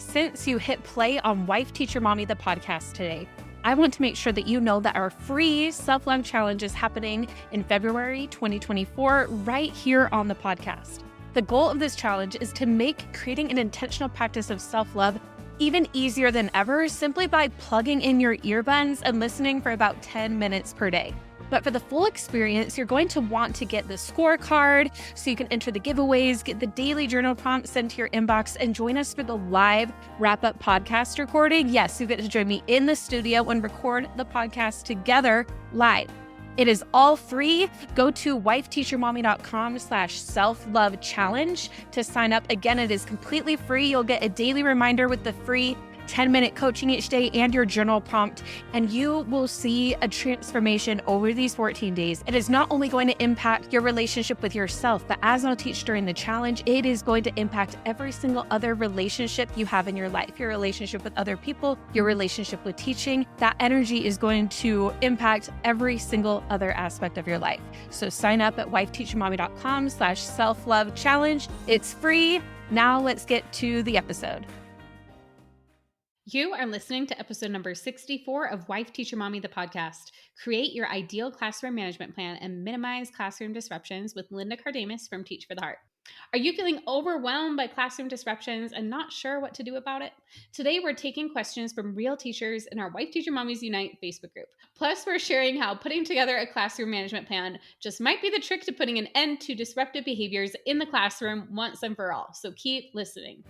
Since you hit play on Wife Teacher Mommy, the podcast today, I want to make sure that you know that our free self-love challenge is happening in February 2024 right here on the podcast. The goal of this challenge is to make creating an intentional practice of self-love even easier than ever simply by plugging in your earbuds and listening for about 10 minutes per day. But for the full experience, you're going to want to get the scorecard so you can enter the giveaways, get the daily journal prompts sent to your inbox, and join us for the live wrap-up podcast recording. Yes, you get to join me in the studio and record the podcast together live. It is all free. Go to wifeteachermommy.com/self-love challenge to sign up. Again, it is completely free. You'll get a daily reminder with the free 10-minute coaching each day and your journal prompt, and you will see a transformation over these 14 days. It is not only going to impact your relationship with yourself, but as I'll teach during the challenge, it is going to impact every single other relationship you have in your life, your relationship with other people, your relationship with teaching. That energy is going to impact every single other aspect of your life. So sign up at wifeteachermommy.com/self-love challenge. It's free. Now let's get to the episode. You are listening to episode number 64 of Wife Teacher Mommy, the podcast. Create your ideal classroom management plan and minimize classroom disruptions with Linda Cardamus from Teach for the Heart. Are you feeling overwhelmed by classroom disruptions and not sure what to do about it? Today, we're taking questions from real teachers in our Wife Teacher Mommies Unite Facebook group. Plus, we're sharing how putting together a classroom management plan just might be the trick to putting an end to disruptive behaviors in the classroom once and for all. So keep listening.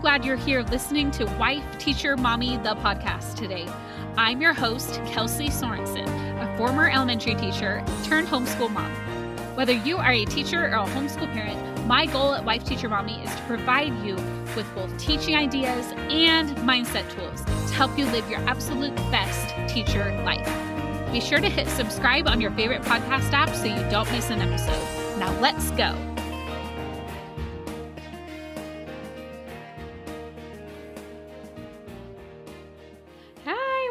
Glad you're here listening to Wife Teacher Mommy, the podcast today. I'm your host, Kelsey Sorensen, a former elementary teacher turned homeschool mom. Whether you are a teacher or a homeschool parent, my goal at Wife Teacher Mommy is to provide you with both teaching ideas and mindset tools to help you live your absolute best teacher life. Be sure to hit subscribe on your favorite podcast app so you don't miss an episode. Now let's go.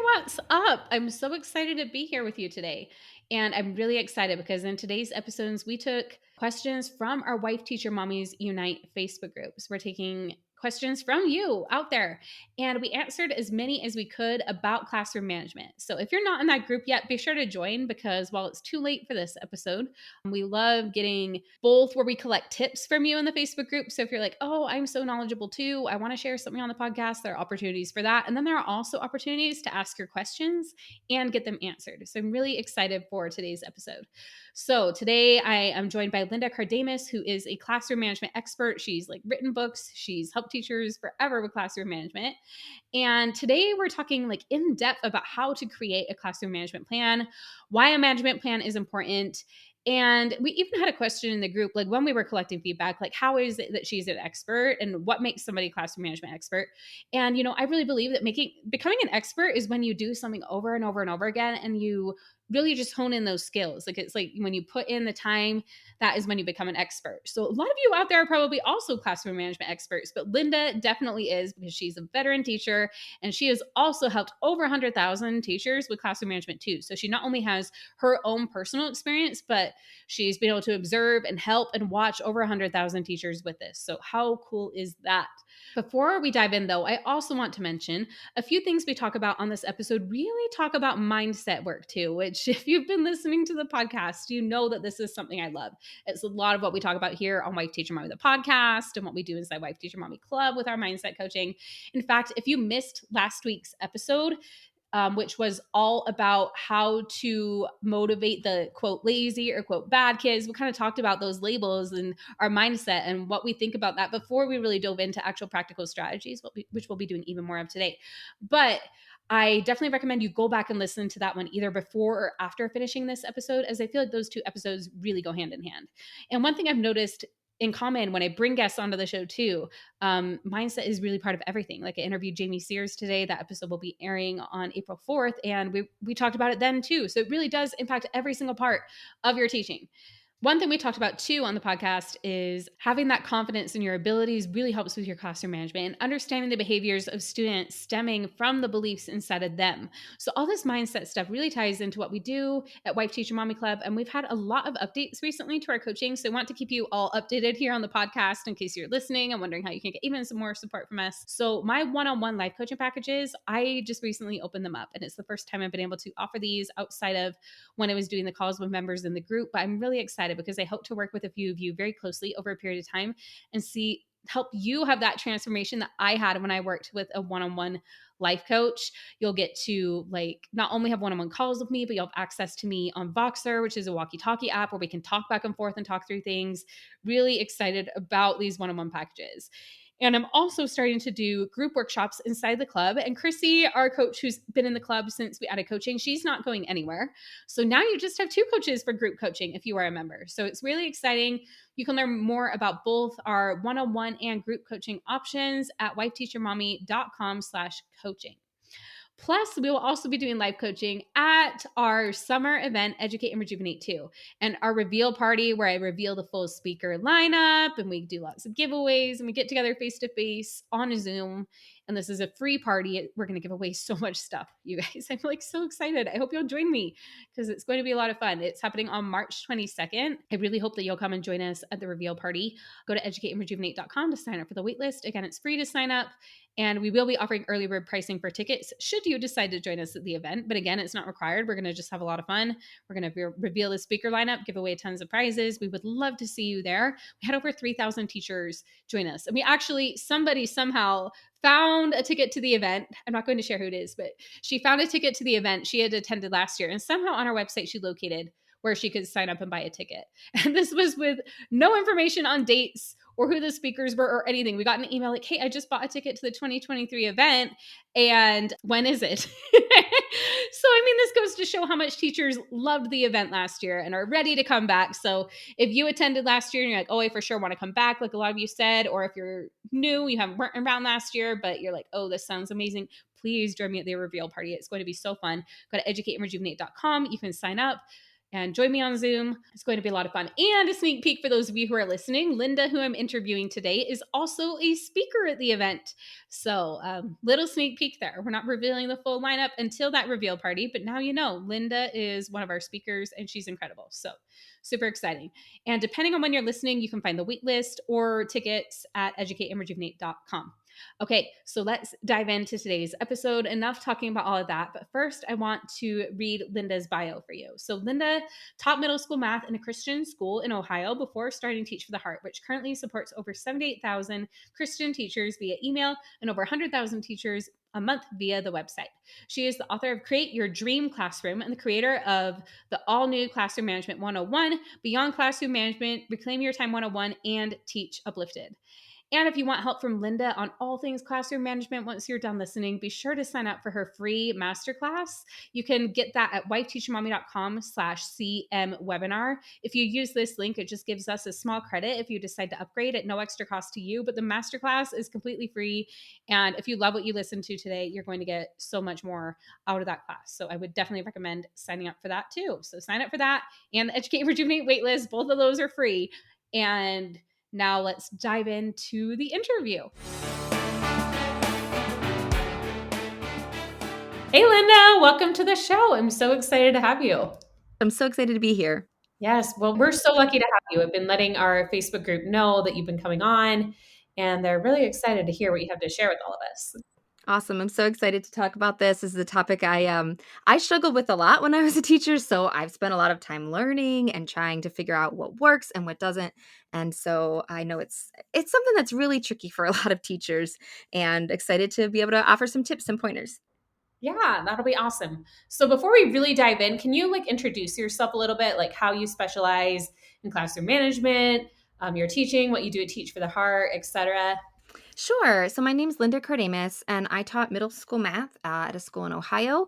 What's up? I'm so excited to be here with you today. And I'm really excited because in today's episodes, we took questions from our Wife Teacher Mommies Unite Facebook groups. We're taking questions from you out there, and we answered as many as we could about classroom management. So if you're not in that group yet, be sure to join, because while it's too late for this episode, we love getting both where we collect tips from you in the Facebook group. So if you're like, oh, I'm so knowledgeable too, I want to share something on the podcast, there are opportunities for that. And then there are also opportunities to ask your questions and get them answered. So I'm really excited for today's episode. So today I am joined by Linda Cardamus, who is a classroom management expert. She's written books. She's helped teachers forever with classroom management. And today we're talking in depth about how to create a classroom management plan, why a management plan is important. And we even had a question in the group, when we were collecting feedback, how is it that she's an expert and what makes somebody a classroom management expert? And, I really believe that becoming an expert is when you do something over and over and over again and you really just hone in those skills. It's when you put in the time, that is when you become an expert. So a lot of you out there are probably also classroom management experts, but Linda definitely is, because she's a veteran teacher and she has also helped over 100,000 teachers with classroom management too. So she not only has her own personal experience, but she's been able to observe and help and watch over 100,000 teachers with this. So how cool is that? Before we dive in though, I also want to mention a few things we talk about on this episode really talk about mindset work too, which if you've been listening to the podcast, you know that this is something I love. It's a lot of what we talk about here on Wife Teacher Mommy, the podcast, and what we do inside Wife Teacher Mommy Club with our mindset coaching. In fact, if you missed last week's episode, which was all about how to motivate the quote lazy or quote bad kids. We kind of talked about those labels and our mindset and what we think about that before we really dove into actual practical strategies, which we'll be doing even more of today. But I definitely recommend you go back and listen to that one either before or after finishing this episode, as I feel like those two episodes really go hand in hand. And one thing I've noticed in common when I bring guests onto the show too, mindset is really part of everything. Like I interviewed Jamie Sears today. That episode will be airing on April 4th. And we talked about it then too. So it really does impact every single part of your teaching. One thing we talked about too on the podcast is having that confidence in your abilities really helps with your classroom management and understanding the behaviors of students stemming from the beliefs inside of them. So all this mindset stuff really ties into what we do at Wife Teacher Mommy Club. And we've had a lot of updates recently to our coaching. So I want to keep you all updated here on the podcast in case you're listening and wondering how you can get even some more support from us. So my one-on-one life coaching packages, I just recently opened them up. And it's the first time I've been able to offer these outside of when I was doing the calls with members in the group. But I'm really excited because I hope to work with a few of you very closely over a period of time and help you have that transformation that I had when I worked with a one-on-one life coach. You'll get to not only have one-on-one calls with me, but you'll have access to me on Voxer, which is a walkie-talkie app where we can talk back and forth and talk through things. Really excited about these one-on-one packages. And I'm also starting to do group workshops inside the club. And Chrissy, our coach who's been in the club since we added coaching, she's not going anywhere. So now you just have two coaches for group coaching if you are a member. So it's really exciting. You can learn more about both our one-on-one and group coaching options at wifeteachermommy.com/coaching. Plus, we will also be doing live coaching at our summer event, Educate and Rejuvenate 2, and our reveal party where I reveal the full speaker lineup and we do lots of giveaways and we get together face to face on a Zoom. And this is a free party. We're going to give away so much stuff, you guys. I'm so excited. I hope you'll join me because it's going to be a lot of fun. It's happening on March 22nd. I really hope that you'll come and join us at the reveal party. Go to educateandrejuvenate.com to sign up for the waitlist. Again, it's free to sign up. And we will be offering early bird pricing for tickets should you decide to join us at the event. But again, it's not required. We're going to just have a lot of fun. We're going to reveal the speaker lineup, give away tons of prizes. We would love to see you there. We had over 3,000 teachers join us. And we actually, somebody somehow found a ticket to the event. I'm not going to share who it is, but she found a ticket to the event she had attended last year. And somehow on our website, she located where she could sign up and buy a ticket. And this was with no information on dates or who the speakers were or anything. We got an email like, hey, I just bought a ticket to the 2023 event. And when is it? So, I mean, this goes to show how much teachers loved the event last year and are ready to come back. So if you attended last year and you're like, oh, I for sure want to come back, like a lot of you said, or if you're new, you weren't around last year, but you're like, oh, this sounds amazing, please join me at the reveal party. It's going to be so fun. Go to educateandrejuvenate.com. You can sign up and join me on Zoom. It's going to be a lot of fun. And a sneak peek for those of you who are listening, Linda, who I'm interviewing today, is also a speaker at the event. So little sneak peek there. We're not revealing the full lineup until that reveal party, but now you know Linda is one of our speakers and she's incredible. So super exciting. And depending on when you're listening, you can find the wait list or tickets at educateandrejuvenate.com. Okay, so let's dive into today's episode. Enough talking about all of that. But first, I want to read Linda's bio for you. So Linda taught middle school math in a Christian school in Ohio before starting Teach for the Heart, which currently supports over 78,000 Christian teachers via email and over 100,000 teachers a month via the website. She is the author of Create Your Dream Classroom and the creator of the all-new Classroom Management 101, Beyond Classroom Management, Reclaim Your Time 101, and Teach Uplifted. And if you want help from Linda on all things classroom management once you're done listening, be sure to sign up for her free masterclass. You can get that at wifeteachermommy.com/CM webinar. If you use this link, it just gives us a small credit if you decide to upgrade at no extra cost to you. But the masterclass is completely free. And if you love what you listened to today, you're going to get so much more out of that class. So I would definitely recommend signing up for that too. So sign up for that and the Educate and Rejuvenate waitlist. Both of those are free. And now let's dive into the interview. Hey, Linda, welcome to the show. I'm so excited to have you. I'm so excited to be here. Yes, well, we're so lucky to have you. I've been letting our Facebook group know that you've been coming on, and they're really excited to hear what you have to share with all of us. Awesome. I'm so excited to talk about this. This is a topic I struggled with a lot when I was a teacher, so I've spent a lot of time learning and trying to figure out what works and what doesn't. And so I know it's something that's really tricky for a lot of teachers, and excited to be able to offer some tips and pointers. Yeah, that'll be awesome. So before we really dive in, can you like introduce yourself a little bit, like how you specialize in classroom management, your teaching, what you do at Teach for the Heart, etc.? Sure. So my name's Linda Cardamus, and I taught middle school math at a school in Ohio.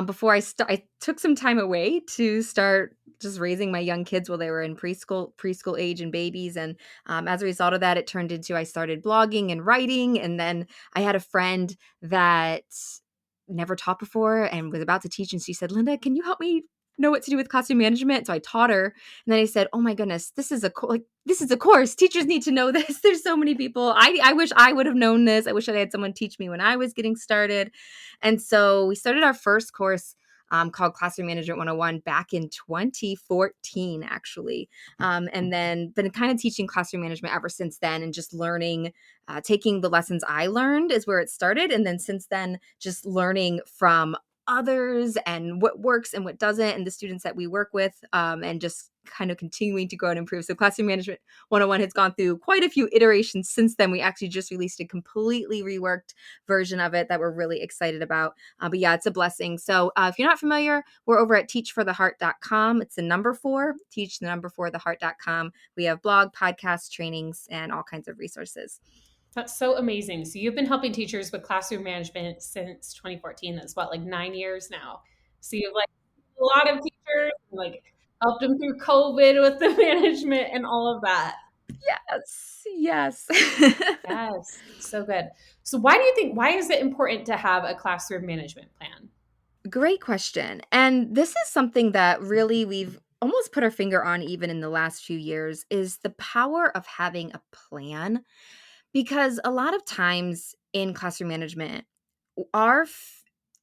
Before I took some time away to start just raising my young kids while they were in preschool age and babies. And as a result of that, it turned into I started blogging and writing. And then I had a friend that never taught before and was about to teach, and she said, "Linda, can you help me know what to do with classroom management?" So I taught her, and then I said, "Oh my goodness, this is a course. Teachers need to know this. There's so many people. I wish I would have known this. I wish I had someone teach me when I was getting started." And so we started our first course called Classroom Management 101 back in 2014, actually. And then been kind of teaching classroom management ever since then, and just learning, taking the lessons I learned is where it started. And then since then, just learning from others and what works and what doesn't, and the students that we work with, and just kind of continuing to grow and improve. So Classroom Management 101 has gone through quite a few iterations since then. We actually just released a completely reworked version of it that we're really excited about. But yeah, it's a blessing. So if you're not familiar, we're over at teachfortheheart.com. It's the number 4, teach the number 4, theheart.com. We have blog, podcasts, trainings, and all kinds of resources. That's so amazing. So you've been helping teachers with classroom management since 2014. That's what, like 9 years now. So you've like a lot of teachers, like helped them through COVID with the management and all of that. Yes, yes. Yes, so good. So why do you think, why is it important to have a classroom management plan? Great question. And this is something that really we've almost put our finger on even in the last few years, is the power of having a plan. Because a lot of times in classroom management, our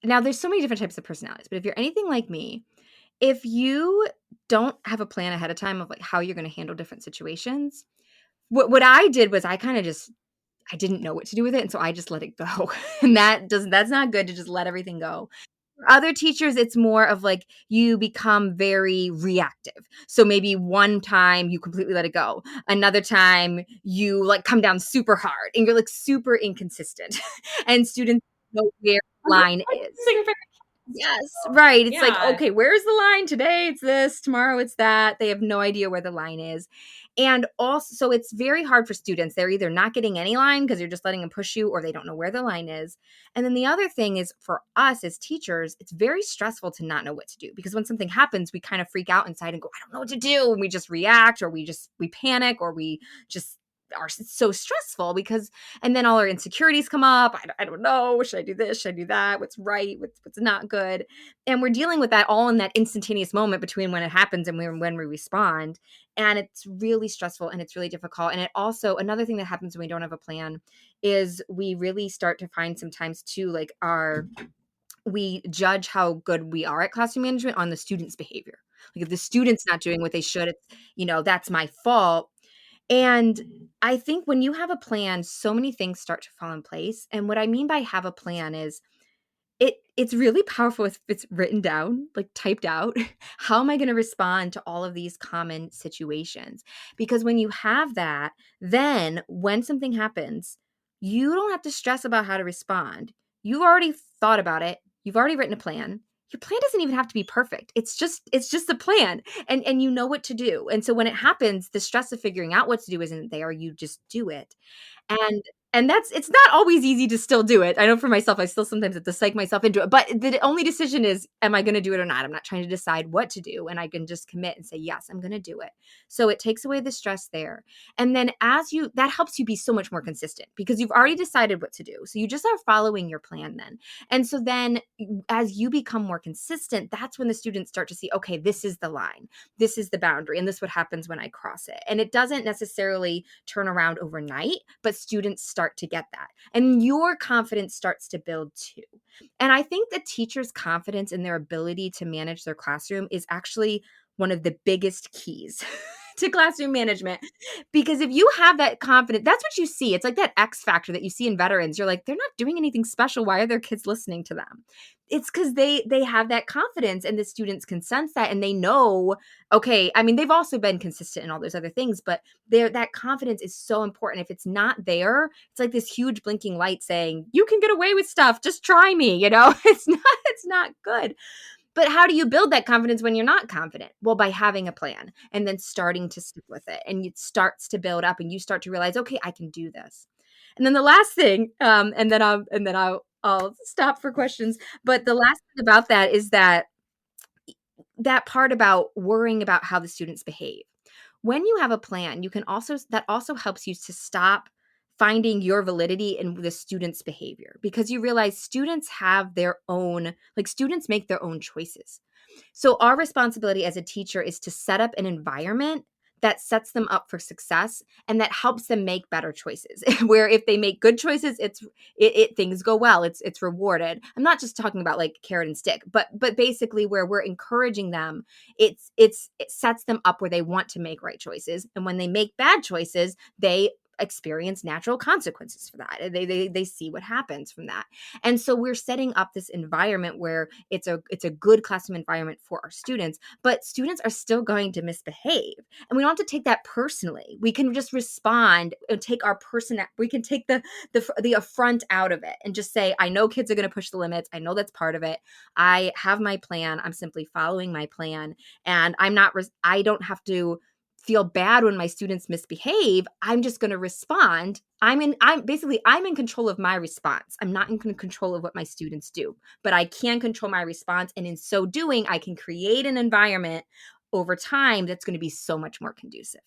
now there's so many different types of personalities, but if you're anything like me, if you don't have a plan ahead of time of like how you're going to handle different situations, what I did was I didn't know what to do with it, and so I just let it go. And that's not good to just let everything go. For other teachers, it's more of like you become very reactive. So maybe one time you completely let it go. Another time you like come down super hard and you're like super inconsistent. And students know where the And that's line like is. the thing for the kids Yes, too. right. It's like, Yeah. okay, where's the line? Today it's this, tomorrow it's that. They have no idea where the line is. And also, so it's very hard for students. They're either not getting any line because you're just letting them push you, or they don't know where the line is. And then the other thing is for us as teachers, it's very stressful to not know what to do, because when something happens, we kind of freak out inside and go, I don't know what to do. And we just react, or we panic, or we just are so stressful because, and then all our insecurities come up. I don't know. Should I do this? Should I do that? What's right? What's not good? And we're dealing with that all in that instantaneous moment between when it happens and when we respond. And it's really stressful and it's really difficult. And it also, another thing that happens when we don't have a plan is we really start to find sometimes too, like we judge how good we are at classroom management on the student's behavior. Like if the student's not doing what they should, it's, that's my fault. And I think when you have a plan, so many things start to fall in place. And what I mean by have a plan is it's really powerful if it's written down, like typed out. How am I going to respond to all of these common situations? Because when you have that, then when something happens, you don't have to stress about how to respond. You already thought about it. You've already written a plan. Your plan doesn't even have to be perfect. It's just a plan, and you know what to do. And so when it happens, the stress of figuring out what to do isn't there. You just do it. And it's not always easy to still do it. I know for myself, I still sometimes have to psych myself into it, but the only decision is, am I gonna do it or not? I'm not trying to decide what to do, and I can just commit and say, "Yes, I'm gonna do it." So it takes away the stress there, and then that helps you be so much more consistent because you've already decided what to do. So you just are following your plan then. And so then as you become more consistent, that's when the students start to see, okay, this is the line. This is the boundary, and this is what happens when I cross it. And it doesn't necessarily turn around overnight, but students start to get that. And your confidence starts to build too. And I think the teacher's confidence in their ability to manage their classroom is actually one of the biggest keys to classroom management. Because if you have that confidence, that's what you see. It's like that X factor that you see in veterans. You're like, they're not doing anything special. Why are their kids listening to them? It's because they have that confidence, and the students can sense that, and they know, okay, I mean, they've also been consistent in all those other things, but that confidence is so important. If it's not there, it's like this huge blinking light saying, you can get away with stuff. Just try me, it's not good. But how do you build that confidence when you're not confident? Well, by having a plan and then starting to stick with it. And it starts to build up, and you start to realize, okay, I can do this. And then the last thing, I'll stop for questions. But the last thing about that is that part about worrying about how the students behave. When you have a plan, that also helps you to stop finding your validity in the student's behavior, because you realize students make their own choices. So our responsibility as a teacher is to set up an environment that sets them up for success and that helps them make better choices. Where if they make good choices, things go well. It's rewarded. I'm not just talking about like carrot and stick, but basically where we're encouraging them, it sets them up where they want to make right choices. And when they make bad choices, they experience natural consequences for that. They see what happens from that. And so we're setting up this environment where it's a good classroom environment for our students, but students are still going to misbehave. And we don't have to take that personally. We can just respond and take we can take the affront out of it and just say, I know kids are going to push the limits. I know that's part of it. I have my plan. I'm simply following my plan, and I don't have to feel bad when my students misbehave. I'm just going to respond. I'm in control of my response. I'm not in control of what my students do, but I can control my response. And in so doing, I can create an environment over time that's going to be so much more conducive.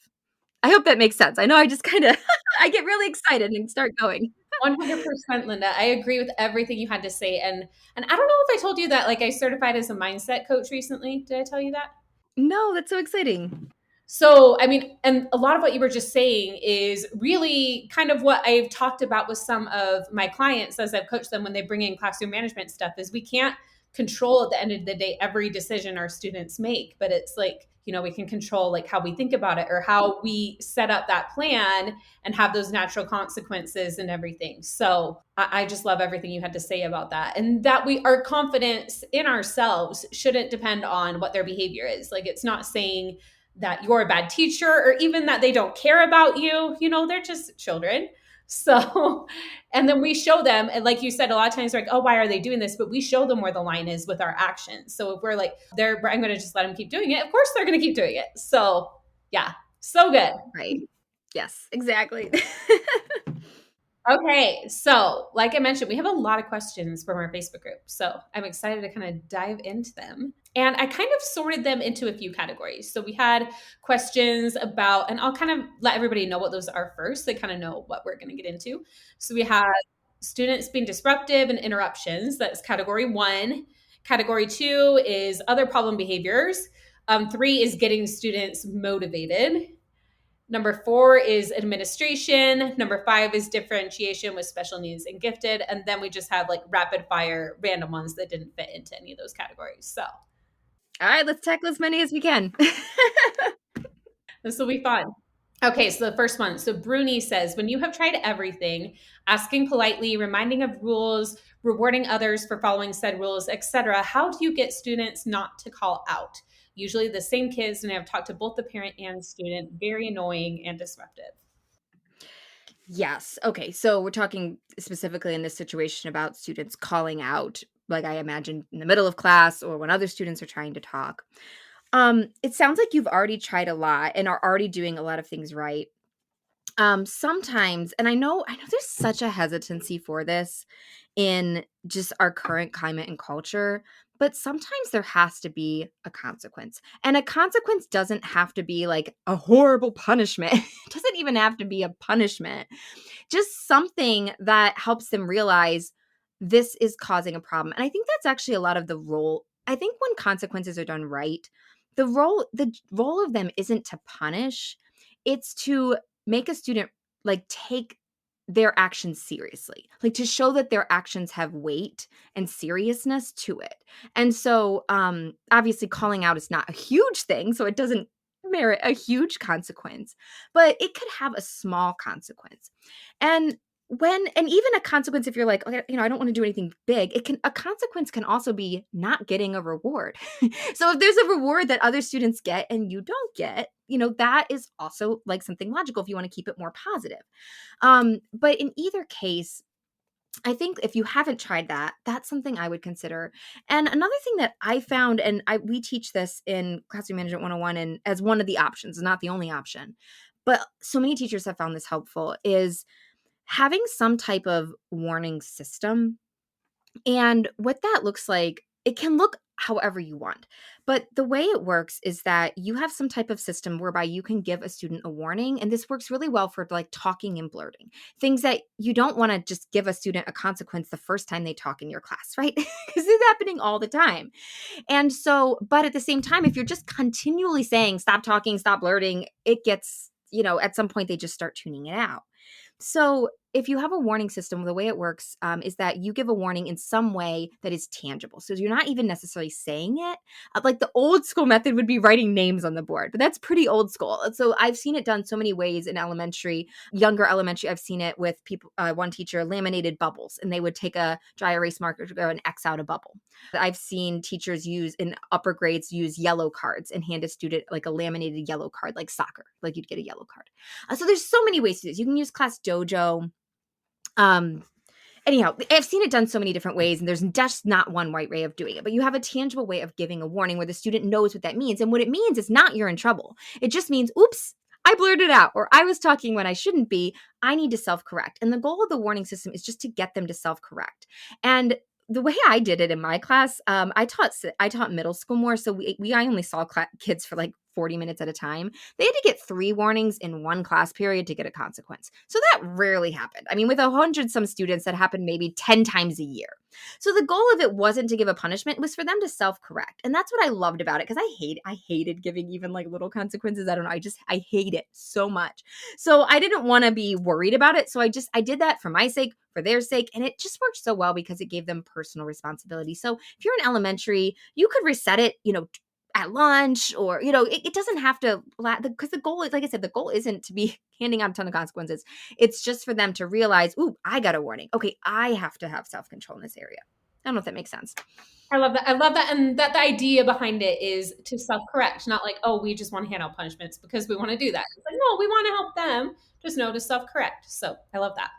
I hope that makes sense. I know I just kind of, I get really excited and start going. 100%, Linda. I agree with everything you had to say. And I don't know if I told you that, like, I certified as a mindset coach recently. Did I tell you that? No, that's so exciting. So, I mean, and a lot of what you were just saying is really kind of what I've talked about with some of my clients as I've coached them when they bring in classroom management stuff. Is we can't control at the end of the day every decision our students make, but it's like, we can control like how we think about it or how we set up that plan and have those natural consequences and everything. So I just love everything you had to say about that, and that our confidence in ourselves shouldn't depend on what their behavior is. Like, it's not saying that you're a bad teacher or even that they don't care about you. They're just children. So, and then we show them, and like you said, a lot of times they're like, oh, why are they doing this? But we show them where the line is with our actions. So if we're like, I'm going to just let them keep doing it. Of course they're going to keep doing it. So yeah, so good. Right. Yes, exactly. Okay, so like I mentioned, we have a lot of questions from our Facebook group. So I'm excited to kind of dive into them. And I kind of sorted them into a few categories. So we had questions about, and I'll kind of let everybody know what those are first. They kind of know what we're going to get into. So we have students being disruptive and interruptions. That's category 1. Category 2 is other problem behaviors. 3 is getting students motivated. Number 4 is administration. Number 5 is differentiation with special needs and gifted. And then we just have like rapid fire random ones that didn't fit into any of those categories. So, all right, let's tackle as many as we can. this will be fun. Okay, so the first one. So Bruni says, when you have tried everything, asking politely, reminding of rules, rewarding others for following said rules, etc., how do you get students not to call out? Usually the same kids, and I've talked to both the parent and student, very annoying and disruptive. Yes. Okay. So we're talking specifically in this situation about students calling out, like I imagine in the middle of class or when other students are trying to talk. It sounds like you've already tried a lot and are already doing a lot of things right. Sometimes, and I know there's such a hesitancy for this in just our current climate and culture, but sometimes there has to be a consequence. And a consequence doesn't have to be like a horrible punishment. It doesn't even have to be a punishment. Just something that helps them realize this is causing a problem. And I think that's actually a lot of the role. I think when consequences are done right, the role of them isn't to punish, it's to make a student like take their actions seriously, like to show that their actions have weight and seriousness to it. And so obviously calling out is not a huge thing, so it doesn't merit a huge consequence, but it could have a small consequence. And even a consequence, if you're like, okay, I don't want to do anything big, a consequence can also be not getting a reward. So if there's a reward that other students get and you don't get, that is also like something logical if you want to keep it more positive. But in either case, I think if you haven't tried that, that's something I would consider. And another thing that I found, and we teach this in Classroom Management 101 and as one of the options, not the only option, but so many teachers have found this helpful, is having some type of warning system. And what that looks like, it can look however you want. But the way it works is that you have some type of system whereby you can give a student a warning. And this works really well for like talking and blurting, things that you don't want to just give a student a consequence the first time they talk in your class, right? Because it's happening all the time. And so, but at the same time, if you're just continually saying, stop talking, stop blurting, it gets, at some point they just start tuning it out. So if you have a warning system, the way it works is that you give a warning in some way that is tangible. So you're not even necessarily saying it. Like the old school method would be writing names on the board, but that's pretty old school. So I've seen it done so many ways in elementary, younger elementary. I've seen it with people. One teacher laminated bubbles, and they would take a dry erase marker to go and X out a bubble. I've seen teachers in upper grades use yellow cards and hand a student like a laminated yellow card, like soccer, like you'd get a yellow card. So there's so many ways to do this. You can use Class Dojo. Anyhow, I've seen it done so many different ways, and there's just not one right way of doing it. But you have a tangible way of giving a warning where the student knows what that means. And what it means is not you're in trouble. It just means, oops, I blurted out, or I was talking when I shouldn't be. I need to self-correct. And the goal of the warning system is just to get them to self-correct. And the way I did it in my class, I taught middle school more. So I only saw kids for like 40 minutes at a time. They had to get 3 warnings in one class period to get a consequence. So that rarely happened. I mean, with 100 some students, that happened maybe 10 times a year. So the goal of it wasn't to give a punishment, it was for them to self-correct. And that's what I loved about it, because I hated giving even like little consequences. I don't know. I hate it so much. So I didn't want to be worried about it. So I did that for my sake, for their sake. And it just worked so well because it gave them personal responsibility. So if you're in elementary, you could reset it, at lunch, or it doesn't have to, because the goal is, like I said, the goal isn't to be handing out a ton of consequences. It's just for them to realize, ooh, I got a warning, okay, I have to have self-control in this area. I don't know if that makes sense. I love that. And that the idea behind it is to self-correct, not like, oh, we just want to hand out punishments because we want to do that. It's like, no, we want to help them just know to self-correct. So I love that.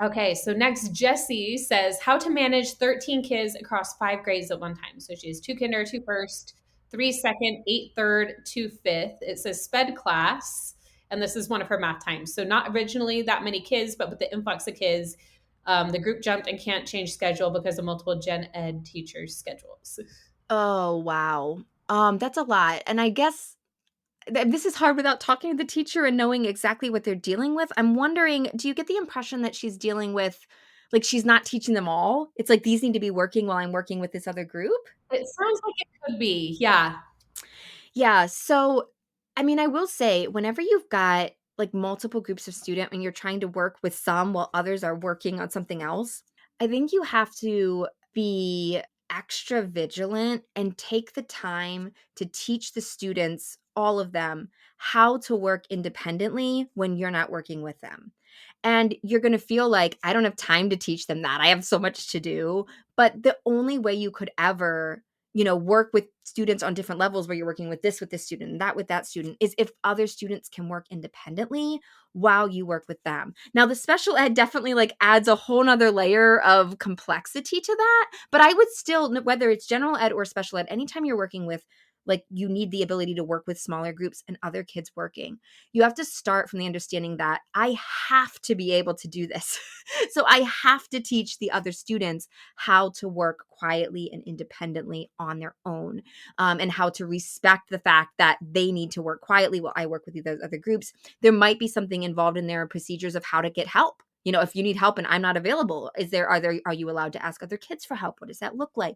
Okay, so next, Jessie says how to manage 13 kids across 5 grades at one time. So she has 2 kinder, 2 first, 3 second, 8 third, 2 fifth. It says sped class, and this is one of her math times. So not originally that many kids, but with the influx of kids, the group jumped and can't change schedule because of multiple gen ed teachers' schedules. Oh, wow. That's a lot. And I guess this is hard without talking to the teacher and knowing exactly what they're dealing with. I'm wondering, do you get the impression that she's dealing with, like, she's not teaching them all? It's like these need to be working while I'm working with this other group? It sounds like it could be, yeah. Yeah. So, I mean, I will say, whenever you've got like multiple groups of student and you're trying to work with some while others are working on something else, I think you have to be extra vigilant and take the time to teach the students, all of them, how to work independently when you're not working with them. And you're going to feel like, I don't have time to teach them that. I have so much to do. But the only way you could ever work with students on different levels, where you're working with this student and that with that student, is if other students can work independently while you work with them. Now, the special ed definitely like adds a whole nother layer of complexity to that. But I would still, whether it's general ed or special ed, anytime you're working with, like, you need the ability to work with smaller groups and other kids working. You have to start from the understanding that I have to be able to do this. So I have to teach the other students how to work quietly and independently on their own, and how to respect the fact that they need to work quietly while I work with those other groups. There might be something involved in their procedures of how to get help. If you need help and I'm not available, are you allowed to ask other kids for help? What does that look like?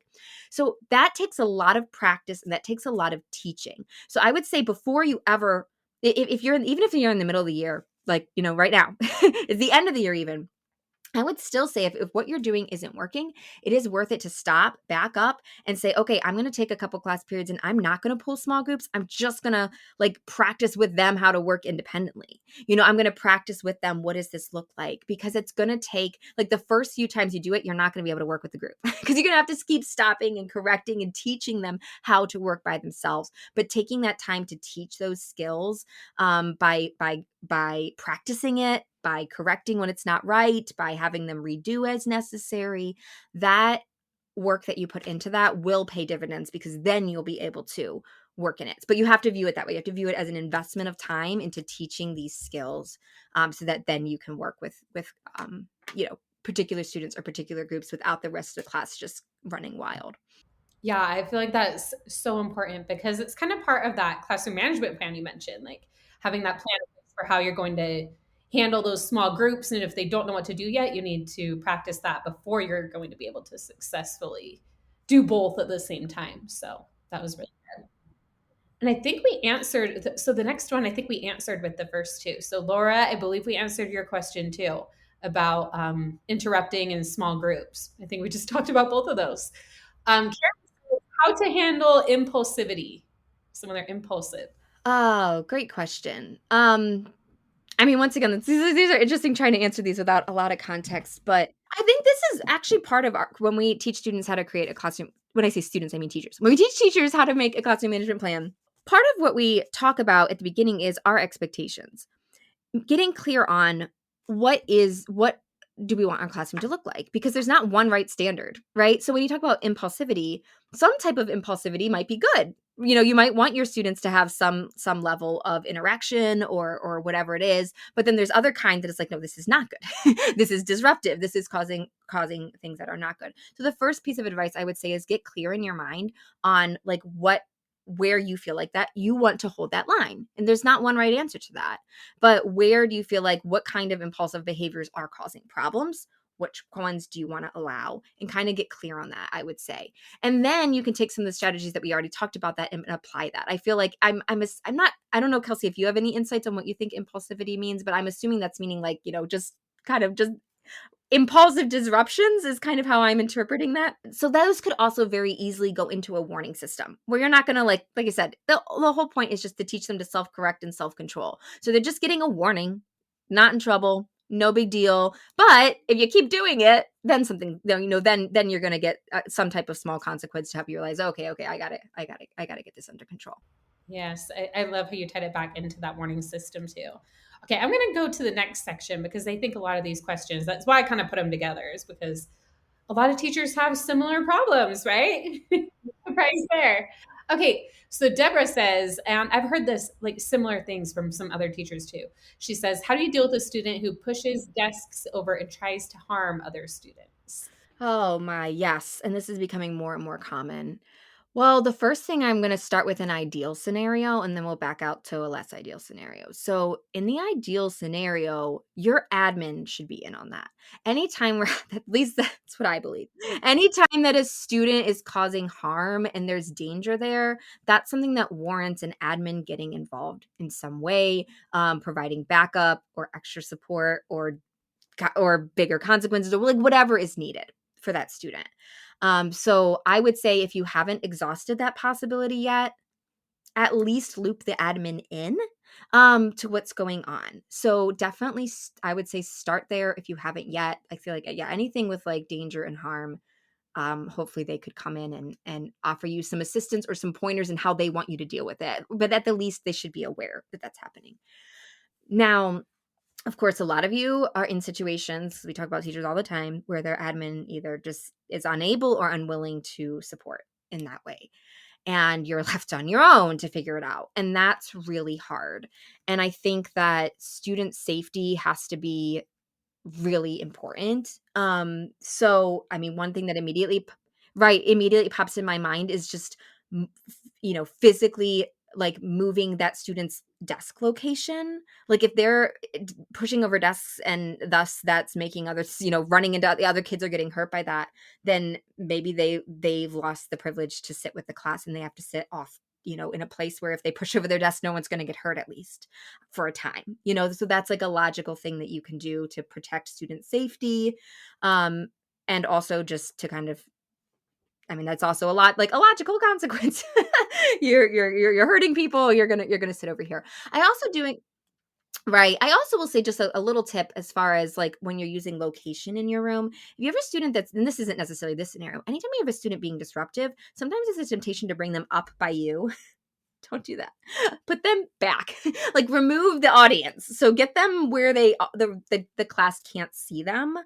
So that takes a lot of practice, and that takes a lot of teaching. So I would say, before you ever, even if you're in the middle of the year, like, right now, it's the end of the year even, I would still say if what you're doing isn't working, it is worth it to stop, back up, and say, okay, I'm going to take a couple class periods and I'm not going to pull small groups. I'm just going to like practice with them how to work independently. I'm going to practice with them. What does this look like? Because it's going to take like the first few times you do it, you're not going to be able to work with the group because you're going to have to keep stopping and correcting and teaching them how to work by themselves. But taking that time to teach those skills by practicing it, by correcting when it's not right, by having them redo as necessary, that work that you put into that will pay dividends because then you'll be able to work in it. But you have to view it that way. You have to view it as an investment of time into teaching these skills, so that then you can work with particular students or particular groups without the rest of the class just running wild. Yeah, I feel like that's so important because it's kind of part of that classroom management plan you mentioned, like having that plan for how you're going to handle those small groups. And if they don't know what to do yet, you need to practice that before you're going to be able to successfully do both at the same time. So that was really good. And I think we answered, so the next one, I think we answered with the first two. So Laura, I believe we answered your question too about interrupting in small groups. I think we just talked about both of those. Karen, how to handle impulsivity. So when they're impulsive. Oh, great question. Once again, these are interesting trying to answer these without a lot of context, but I think this is actually part of when we teach students how to create a classroom. When I say students, I mean teachers. When we teach teachers how to make a classroom management plan, part of what we talk about at the beginning is our expectations. Getting clear on what do we want our classroom to look like? Because there's not one right standard, right? So when you talk about impulsivity, some type of impulsivity might be good. You might want your students to have some level of interaction or whatever it is, but then there's other kind that is like, no, this is not good. This is disruptive. This is causing things that are not good. So the first piece of advice I would say is get clear in your mind on like where you feel like that you want to hold that line. And there's not one right answer to that. But where do you feel like what kind of impulsive behaviors are causing problems? Which ones do you want to allow? And kind of get clear on that, I would say. And then you can take some of the strategies that we already talked about that and apply that. I feel like I'm not, I don't know, Kelsey, if you have any insights on what you think impulsivity means, but I'm assuming that's meaning like, just kind of just impulsive disruptions is kind of how I'm interpreting that. So those could also very easily go into a warning system where you're not going to like I said, the whole point is just to teach them to self-correct and self-control. So they're just getting a warning, not in trouble, no big deal. But if you keep doing it, then then you're going to get some type of small consequence to help you realize, okay, I got to get this under control. Yes, I love how you tied it back into that warning system too. Okay, I'm going to go to the next section because I think a lot of these questions, that's why I kind of put them together, is because a lot of teachers have similar problems, right? Right there. Okay, so Deborah says, and I've heard this like similar things from some other teachers too. She says, how do you deal with a student who pushes desks over and tries to harm other students? Oh my, yes. And this is becoming more and more common. Well, the first thing I'm going to start with an ideal scenario and then we'll back out to a less ideal scenario. So, in the ideal scenario, your admin should be in on that. Anytime where, at least that's what I believe. Anytime that a student is causing harm and there's danger there, that's something that warrants an admin getting involved in some way, providing backup or extra support or bigger consequences or like whatever is needed for that student. So I would say if you haven't exhausted that possibility yet, at least loop the admin in to what's going on. So definitely, I would say start there if you haven't yet. I feel like, yeah, anything with like danger and harm, hopefully they could come in and offer you some assistance or some pointers in how they want you to deal with it. But at the least, they should be aware that that's happening. Now, of course, a lot of you are in situations, we talk about teachers all the time, where their admin either just is unable or unwilling to support in that way. And you're left on your own to figure it out. And that's really hard. And I think that student safety has to be really important. One thing that immediately pops in my mind is just, physically like moving that student's desk location. Like if they're pushing over desks and thus that's making others, running into the other kids are getting hurt by that, then maybe they've lost the privilege to sit with the class and they have to sit off in a place where if they push over their desk, no one's going to get hurt, at least for a time, so that's like a logical thing that you can do to protect student safety. And also just to kind of, I mean, that's also a lot like a logical consequence. You're hurting people. You're gonna sit over here. I also doing Right. I also will say just a little tip as far as like when you're using location in your room. If you have a student that's, and this isn't necessarily this scenario, anytime you have a student being disruptive, sometimes it's a temptation to bring them up by you. Don't do that. Put them back. Like remove the audience. So get them where the class can't see them.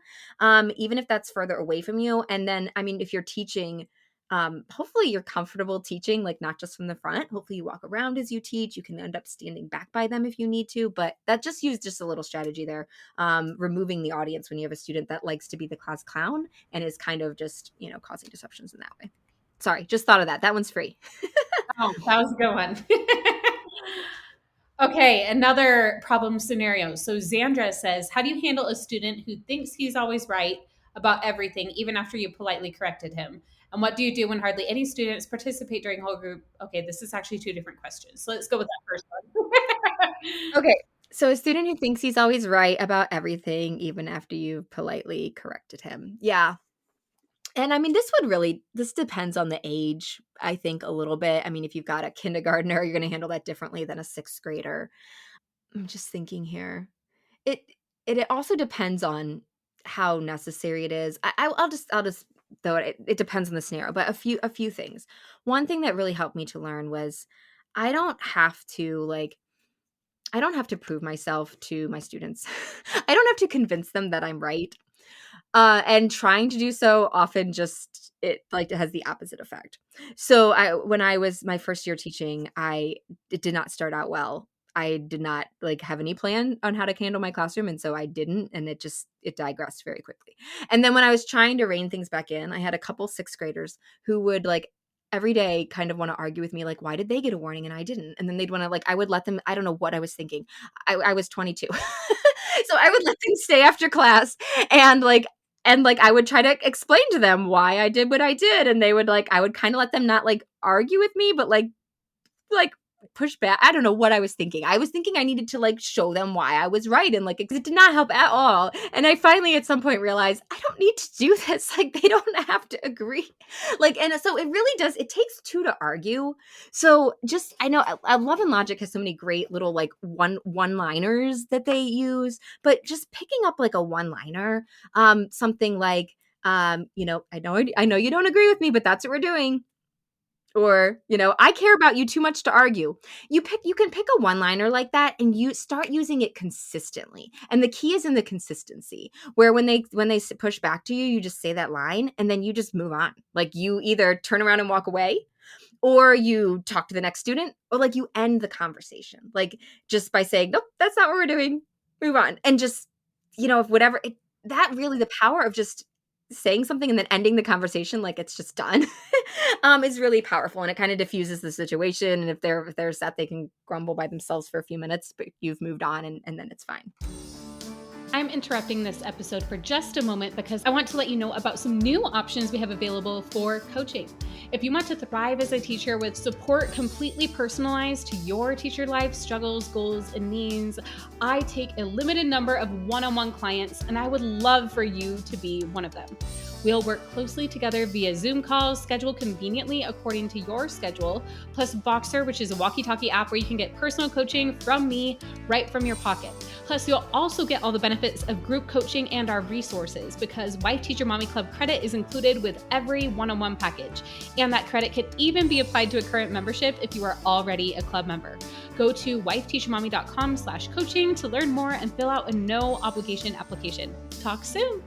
Even if that's further away from you. And then, I mean, if you're teaching, hopefully you're comfortable teaching, like not just from the front. Hopefully you walk around as you teach. You can end up standing back by them if you need to, but that just a little strategy there. Removing the audience when you have a student that likes to be the class clown and is kind of just, causing disruptions in that way. Sorry, just thought of that. That one's free. Oh, that was a good one. Okay, another problem scenario. So Zandra says, how do you handle a student who thinks he's always right about everything, even after you politely corrected him? And what do you do when hardly any students participate during whole group? Okay, this is actually two different questions. So let's go with that first one. Okay. So a student who thinks he's always right about everything, even after you politely corrected him. Yeah. And I mean, this depends on the age, I think, a little bit. I mean, if you've got a kindergartner, you're going to handle that differently than a sixth grader. I'm just thinking here. It it also depends on how necessary it is. I'll just throw it. It depends on the scenario, but a few things. One thing that really helped me to learn was I don't have to like I don't have to prove myself to my students. I don't have to convince them that I'm right. And trying to do so often just it has the opposite effect. So when I was my first year teaching, it did not start out well. I did not like have any plan on how to handle my classroom, and so I didn't, and it digressed very quickly. And then when I was trying to rein things back in, I had a couple sixth graders who would like every day kind of want to argue with me like why did they get a warning and I didn't? And then they'd want to like I would let them, I don't know what I was thinking. I was 22. So I would let them stay after class and I would try to explain to them why I did what I did, and they would I would kind of let them not like argue with me, but like push back. I don't know what I was thinking. I was thinking I needed to like show them why I was right, and like it did not help at all. And I finally at some point realized I don't need to do this. Like they don't have to agree. And so it really does. It takes two to argue. So just I know Love and Logic has so many great little like one-liners that they use, but just picking up like a one-liner, something like I know you don't agree with me, but that's what we're doing. Or, I care about you too much to argue. You can pick a one-liner like that and you start using it consistently. And the key is in the consistency, where when they push back to you, you just say that line and then you just move on. Like you either turn around and walk away, or you talk to the next student, or like you end the conversation. Like just by saying, "Nope, that's not what we're doing. Move on." And just, if whatever that really the power of just saying something and then ending the conversation like it's just done is really powerful, and it kind of diffuses the situation. And if they're set, they can grumble by themselves for a few minutes, but you've moved on, and then it's fine. I'm interrupting this episode for just a moment because I want to let you know about some new options we have available for coaching. If you want to thrive as a teacher with support completely personalized to your teacher life struggles, goals, and needs, I take a limited number of one-on-one clients, and I would love for you to be one of them. We'll work closely together via Zoom calls, scheduled conveniently according to your schedule, plus Voxer, which is a walkie-talkie app where you can get personal coaching from me right from your pocket. Plus, you'll also get all the benefits of group coaching and our resources, because Wife Teacher Mommy Club credit is included with every one-on-one package. And that credit can even be applied to a current membership if you are already a club member. Go to wifeteachermommy.com/coaching to learn more and fill out a no obligation application. Talk soon.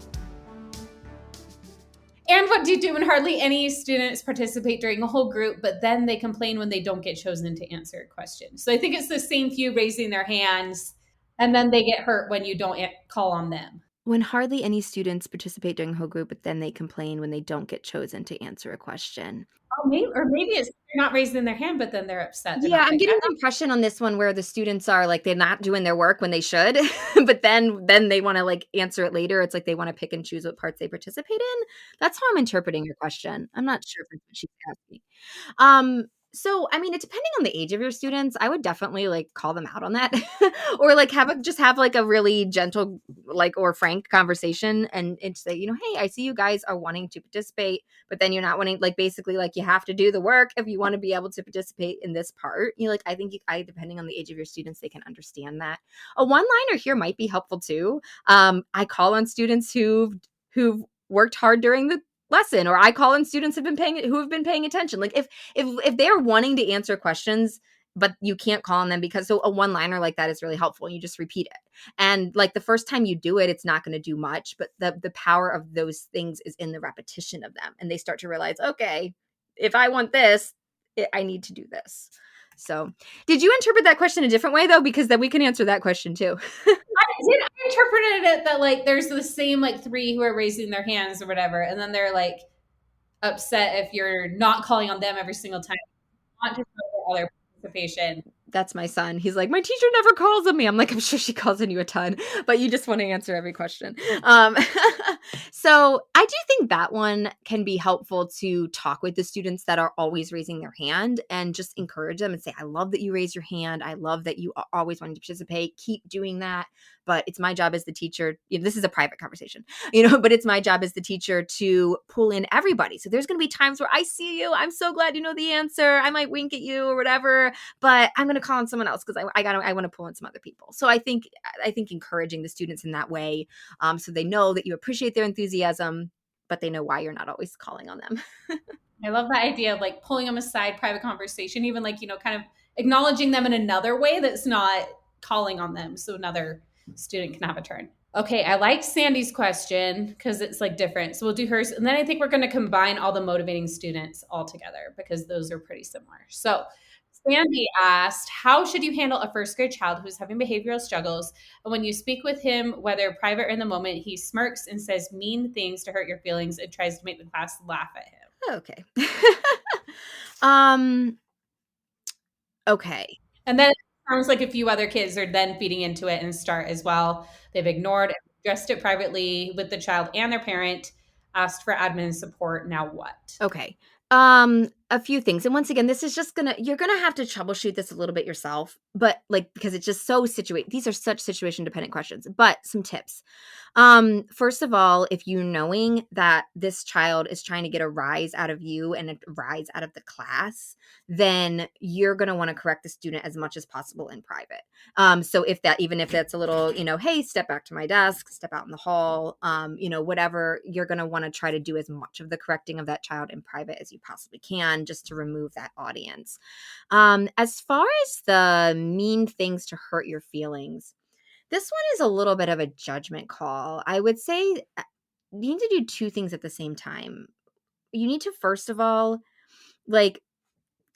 And what do you do when hardly any students participate during a whole group, but then they complain when they don't get chosen to answer a question? So I think it's the same few raising their hands, and then they get hurt when you don't call on them. When hardly any students participate during whole group, but then they complain when they don't get chosen to answer a question. Oh, maybe it's they're not raising their hand, but then they're upset. They're Yeah, not I'm paying getting the impression on this one where the students are like they're not doing their work when they should, but then they want to like answer it later. It's like they want to pick and choose what parts they participate in. That's how I'm interpreting your question. I'm not sure if that's what she's asking. So, I mean, depending on the age of your students, I would definitely like call them out on that or like have like a really gentle, like, or frank conversation and say, hey, I see you guys are wanting to participate, but then you're not wanting, like, basically like you have to do the work if you want to be able to participate in this part. Like, I think depending on the age of your students, they can understand that. A one-liner here might be helpful too. I call on students who've worked hard during the lesson, or I call in students who have been paying attention. Like if they're wanting to answer questions, but you can't call on them, because so a one-liner like that is really helpful. You just repeat it. And like the first time you do it, it's not going to do much, but the power of those things is in the repetition of them. And they start to realize, okay, if I want this, I need to do this. So did you interpret that question a different way though? Because then we can answer that question too. I interpreted it that like there's the same like 3 who are raising their hands or whatever, and then they're like upset if you're not calling on them every single time. You want to show other participation. That's my son. He's like, my teacher never calls on me. I'm like, I'm sure she calls on you a ton, but you just want to answer every question. So I do think that one can be helpful to talk with the students that are always raising their hand and just encourage them and say, I love that you raise your hand. I love that you are always wanting to participate. Keep doing that. But it's my job as the teacher. This is a private conversation, but it's my job as the teacher to pull in everybody. So there's going to be times where I see you. I'm so glad you know the answer. I might wink at you or whatever, but I'm going to call on someone else because I want to pull in some other people. So I think encouraging the students in that way, so they know that you appreciate their enthusiasm, but they know why you're not always calling on them. I love that idea of like pulling them aside, private conversation, even like, kind of acknowledging them in another way that's not calling on them. So another student can have a turn. Okay, I like Sandy's question because it's like different. So we'll do hers. And then I think we're going to combine all the motivating students all together because those are pretty similar. So Sandy asked, how should you handle a first grade child who's having behavioral struggles? And when you speak with him, whether private or in the moment, he smirks and says mean things to hurt your feelings and tries to make the class laugh at him. Okay. Okay. And then it sounds like a few other kids are then feeding into it and start as well. They've ignored and addressed it privately with the child and their parent, asked for admin support. Now what? Okay. A few things. And once again, this is just you're gonna have to troubleshoot this a little bit yourself, but like, because it's just so these are such situation dependent questions, but some tips. First of all, if you knowing that this child is trying to get a rise out of you and a rise out of the class, then you're going to want to correct the student as much as possible in private. So even if that's a little, hey, step back to my desk, step out in the hall, whatever, you're going to want to try to do as much of the correcting of that child in private as you possibly can, just to remove that audience. As far as the mean things to hurt your feelings, this one is a little bit of a judgment call. I would say you need to do 2 things at the same time. You need to, first of all, like,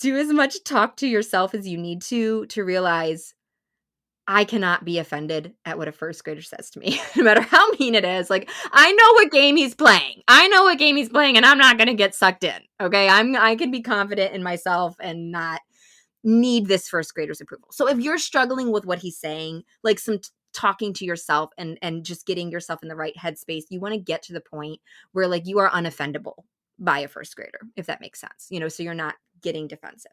do as much talk to yourself as you need to realize I cannot be offended at what a first grader says to me, no matter how mean it is. Like, I know what game he's playing. And I'm not going to get sucked in. Okay. I can be confident in myself and not need this first grader's approval. So if you're struggling with what he's saying, like some talking to yourself and just getting yourself in the right headspace, you want to get to the point where like you are unoffendable by a first grader, if that makes sense, so you're not getting defensive.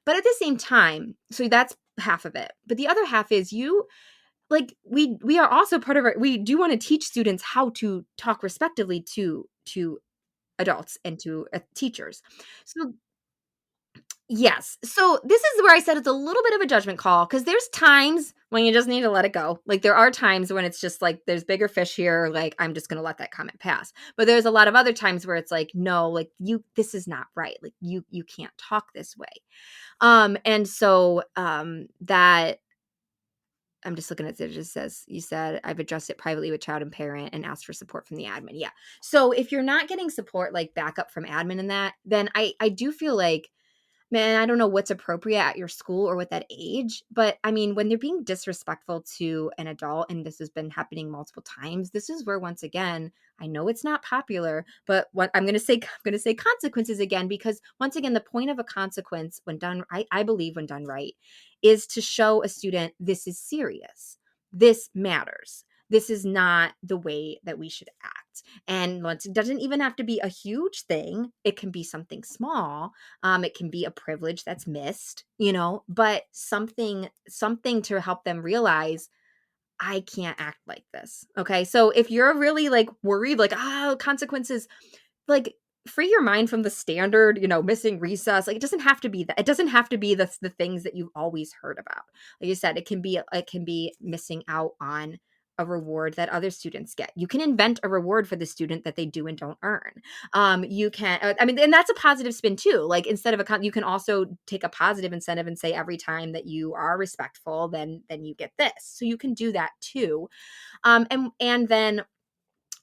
But at the same time, so that's half of it. But the other half is we are also we do want to teach students how to talk respectively to adults and to teachers. So yes. So this is where I said it's a little bit of a judgment call, because there's times when you just need to let it go. Like, there are times when it's just like, there's bigger fish here. Like, I'm just going to let that comment pass. But there's a lot of other times where it's like, no, like this is not right. Like you can't talk this way. And so that I'm just looking at it. It just says, you said, I've addressed it privately with child and parent and asked for support from the admin. Yeah. So if you're not getting support, like backup from admin in that, then I do feel like, man, I don't know what's appropriate at your school or with that age, but I mean, when they're being disrespectful to an adult, and this has been happening multiple times, this is where, once again, I know it's not popular, but what I'm going to say consequences again, because once again, the point of a consequence, when done, I believe when done right, is to show a student this is serious. This matters. this is not the way that we should act. And it doesn't even have to be a huge thing. It can be something small. It can be a privilege that's missed, but something to help them realize I can't act like this. Okay. So if you're really like worried, like, consequences, like, free your mind from the standard, missing recess. Like, it doesn't have to be that. It doesn't have to be the things that you've always heard about. Like you said, it can be missing out on a reward that other students get. You can invent a reward for the student that they do and don't earn. You can, and that's a positive spin too. Like, instead of you can also take a positive incentive and say every time that you are respectful, then you get this. So you can do that too. And then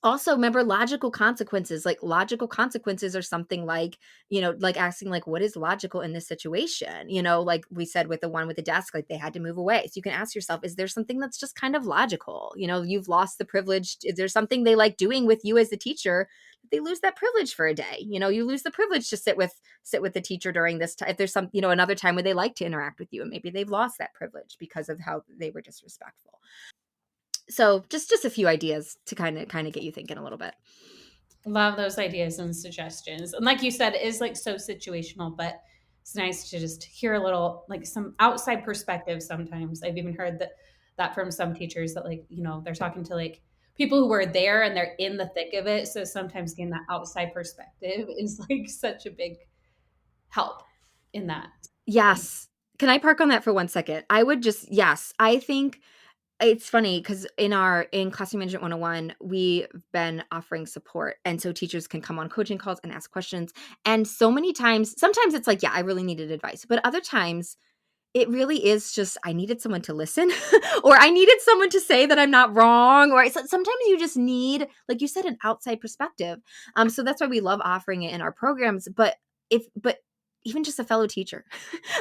also, remember logical consequences. Like, logical consequences are something like, like asking, like, what is logical in this situation? Like we said with the one with the desk, like they had to move away. So you can ask yourself, is there something that's just kind of logical? You've lost the privilege. Is there something they like doing with you as the teacher? They lose that privilege for a day. You lose the privilege to sit with the teacher during this time. If there's some, another time where they like to interact with you, and maybe they've lost that privilege because of how they were disrespectful. So just a few ideas to kind of get you thinking a little bit. Love those ideas and suggestions. And like you said, it is like so situational, but it's nice to just hear a little, like, some outside perspective. Sometimes I've even heard that from some teachers that, like, they're talking to like people who were there and they're in the thick of it. So sometimes getting that outside perspective is like such a big help in that. Yes. Can I park on that for 1 second? I would just, yes, I think it's funny because in Classroom Management 101, we've been offering support. And so teachers can come on coaching calls and ask questions. And so many times, sometimes it's like, yeah, I really needed advice. But other times it really is just, I needed someone to listen or I needed someone to say that I'm not wrong. Or sometimes you just need, like you said, an outside perspective. So that's why we love offering it in our programs. But even just a fellow teacher,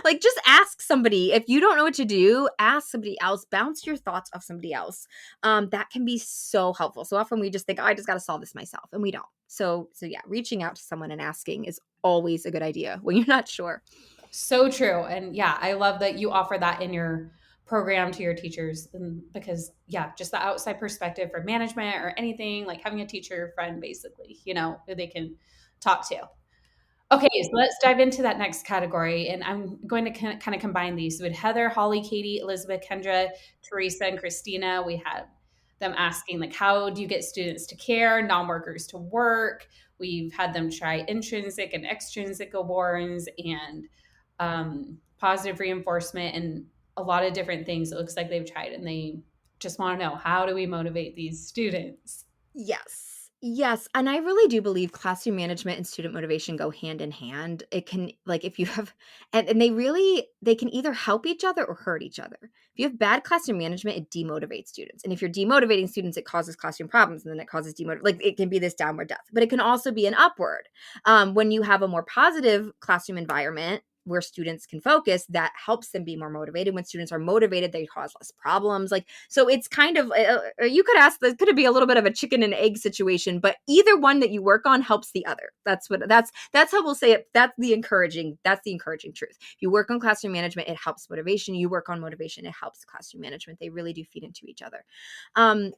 like, just ask somebody. If you don't know what to do, ask somebody else, bounce your thoughts off somebody else. That can be so helpful. So often we just think, oh, I just got to solve this myself. And we don't. So yeah, reaching out to someone and asking is always a good idea when you're not sure. So true. And yeah, I love that you offer that in your program to your teachers, and because yeah, just the outside perspective for management or anything, like having a teacher friend basically, who they can talk to. Okay, so let's dive into that next category. And I'm going to kind of combine these. With Heather, Holly, Katie, Elizabeth, Kendra, Teresa, and Christina, we had them asking, like, how do you get students to care, non-workers to work? We've had them try intrinsic and extrinsic awards and positive reinforcement and a lot of different things. It looks like they've tried, and they just want to know, how do we motivate these students? Yes. Yes. And I really do believe classroom management and student motivation go hand in hand. It can, like, if you have, and they can either help each other or hurt each other. If you have bad classroom management, it demotivates students. And if you're demotivating students, it causes classroom problems, and then it causes like, it can be this downward death, but it can also be an upward. When you have a more positive classroom environment, where students can focus, that helps them be more motivated. When students are motivated, they cause less problems. Like, so it's kind of, you could ask, this could be a little bit of a chicken and egg situation, but either one that you work on helps the other. That's how we'll say it. That's the encouraging truth. If you work on classroom management, it helps motivation. You work on motivation, it helps classroom management. They really do feed into each other.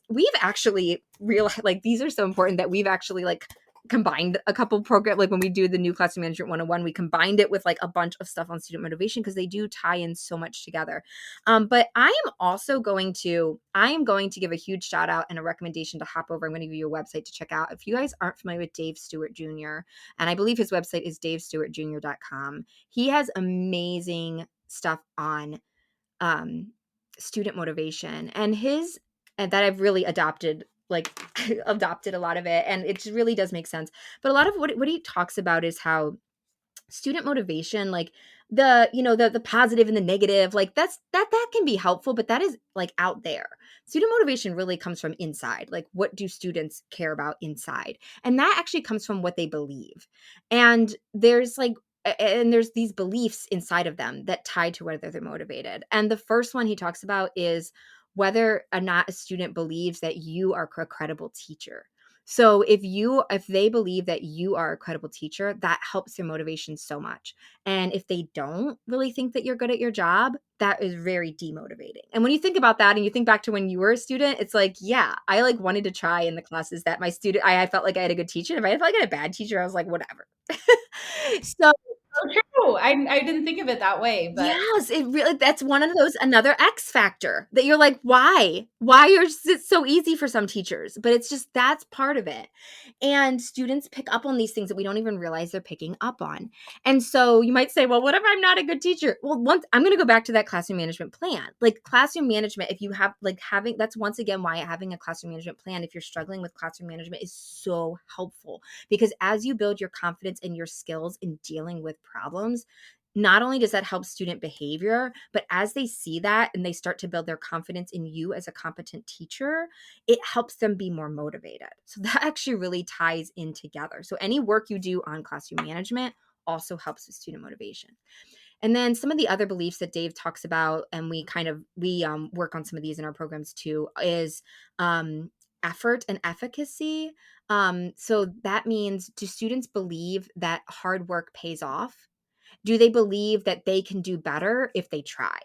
We've actually realized, like, these are so important that we've actually, like, combined a couple programs. Like, when we do the new Classroom Management 101, we combined it with, like, a bunch of stuff on student motivation because they do tie in so much together. But I am going to give a huge shout out and a recommendation to hop over. I'm going to give you a website to check out. If you guys aren't familiar with Dave Stewart Jr., and I believe his website is davestewartjr.com, he has amazing stuff on student motivation, and that I've really adopted, like, adopted a lot of it, and it really does make sense. But a lot of what he talks about is how student motivation, like, the positive and the negative, like, that can be helpful, but that is, like, out there. Student motivation really comes from inside. Like, what do students care about inside? And that actually comes from what they believe. And there's these beliefs inside of them that tie to whether they're motivated. And the first one he talks about is whether or not a student believes that you are a credible teacher. So if they believe that you are a credible teacher, that helps their motivation so much. And if they don't really think that you're good at your job, that is very demotivating. And when you think about that and you think back to when you were a student, it's like, yeah, I like wanted to try in the classes that my student I felt like I had a good teacher. If I felt like I had a bad teacher, I was like, whatever. So So true. I didn't think of it that way, but yes, it really that's one of those another X factor that you're like, why? Why is it so easy for some teachers? But it's just that's part of it. And students pick up on these things that we don't even realize they're picking up on. And so you might say, well, what if I'm not a good teacher? Well, once I'm going to go back to that classroom management plan. Like classroom management, if you have like having that's once again why having a classroom management plan, if you're struggling with classroom management, is so helpful because as you build your confidence and your skills in dealing with problems, not only does that help student behavior, but as they see that and they start to build their confidence in you as a competent teacher, it helps them be more motivated. So that actually really ties in together. So any work you do on classroom management also helps with student motivation. And then some of the other beliefs that Dave talks about, and we work on some of these in our programs too, is effort and efficacy. So that means, do students believe that hard work pays off? Do they believe that they can do better if they try?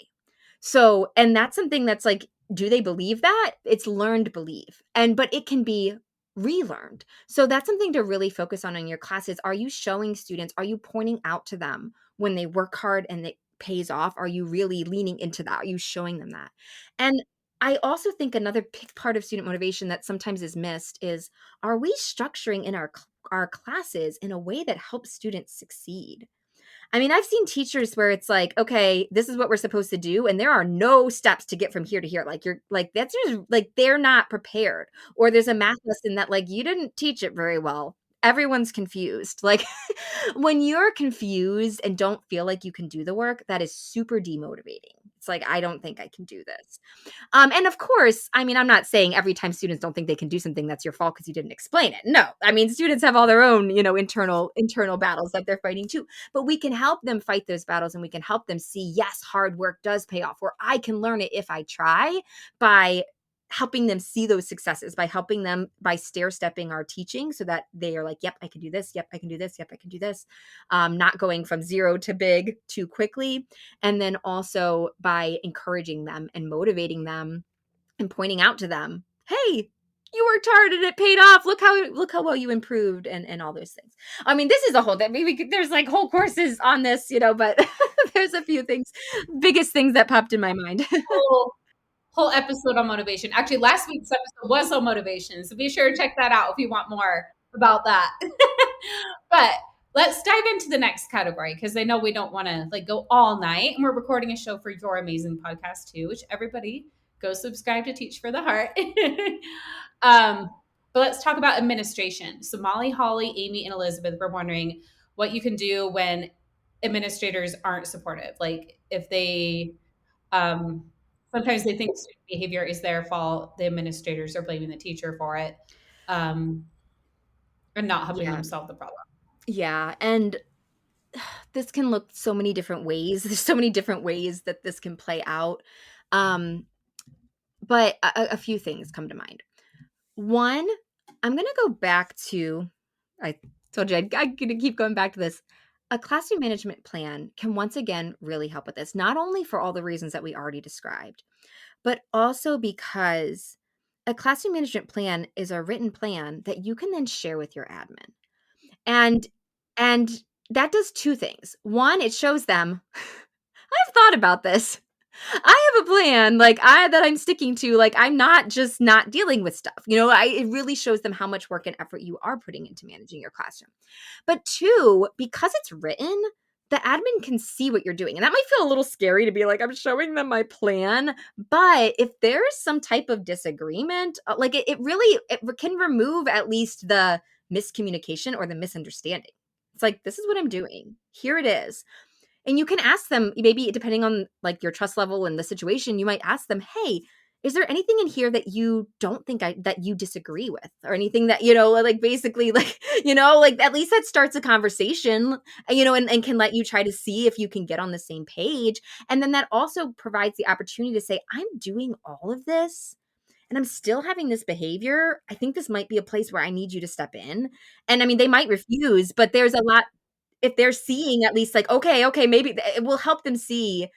So, and that's something that's like, do they believe that? It's learned belief. But it can be relearned. So that's something to really focus on in your classes. Are you showing students, are you pointing out to them when they work hard and it pays off? Are you really leaning into that? Are you showing them that? And I also think another big part of student motivation that sometimes is missed is, are we structuring in our classes in a way that helps students succeed? I mean, I've seen teachers where it's like, okay, this is what we're supposed to do, and there are no steps to get from here to here. Like you're like that's just like they're not prepared. Or there's a math lesson that like you didn't teach it very well. Everyone's confused. Like when you're confused and don't feel like you can do the work, that is super demotivating. It's like, I don't think I can do this. And of course, I mean, I'm not saying every time students don't think they can do something, that's your fault because you didn't explain it. No, I mean, students have all their own, internal battles that they're fighting too. But we can help them fight those battles, and we can help them see, yes, hard work does pay off, or I can learn it if I try, by helping them see those successes, by helping them by stair stepping our teaching so that they are like, yep, I can do this. Yep, I can do this. Yep, I can do this. Not going from zero to big too quickly. And then also by encouraging them and motivating them and pointing out to them, hey, you worked hard and it paid off. Look how well you improved, and all those things. I mean, this is a whole that maybe there's like whole courses on this, but there's a few things, biggest things that popped in my mind. whole episode on motivation. Actually, last week's episode was on motivation, so be sure to check that out if you want more about that. But let's dive into the next category because I know we don't want to like go all night, and we're recording a show for your amazing podcast too, which everybody go subscribe to Teach for the Heart. But let's talk about administration. So Molly, Holly, Amy, and Elizabeth were wondering what you can do when administrators aren't supportive. Like if they sometimes they think student behavior is their fault. The administrators are blaming the teacher for it, and not helping Yeah. them solve the problem. Yeah. And this can look so many different ways. There's so many different ways that this can play out. But a few things come to mind. One, I'm going to go back to, I told you I'm going to keep going back to this. A classroom management plan can once again really help with this, not only for all the reasons that we already described, but also because a classroom management plan is a written plan that you can then share with your admin. And and that does two things. One, it shows them, I've thought about this. I have a plan that I'm sticking to. Like I'm not just not dealing with stuff. It really shows them how much work and effort you are putting into managing your classroom. But two, because it's written, the admin can see what you're doing. And that might feel a little scary to be like, I'm showing them my plan. But if there's some type of disagreement, it can remove at least the miscommunication or the misunderstanding. It's like, this is what I'm doing. Here it is. And you can ask them, maybe depending on like your trust level and the situation, you might ask them, hey, is there anything in here that you don't think that you disagree with, or anything that, like basically like, like at least that starts a conversation, and can let you try to see if you can get on the same page. And then that also provides the opportunity to say, I'm doing all of this and I'm still having this behavior, I think this might be a place where I need you to step in. And I mean, they might refuse, but there's a lot, if they're seeing at least like, okay, maybe it will help them see,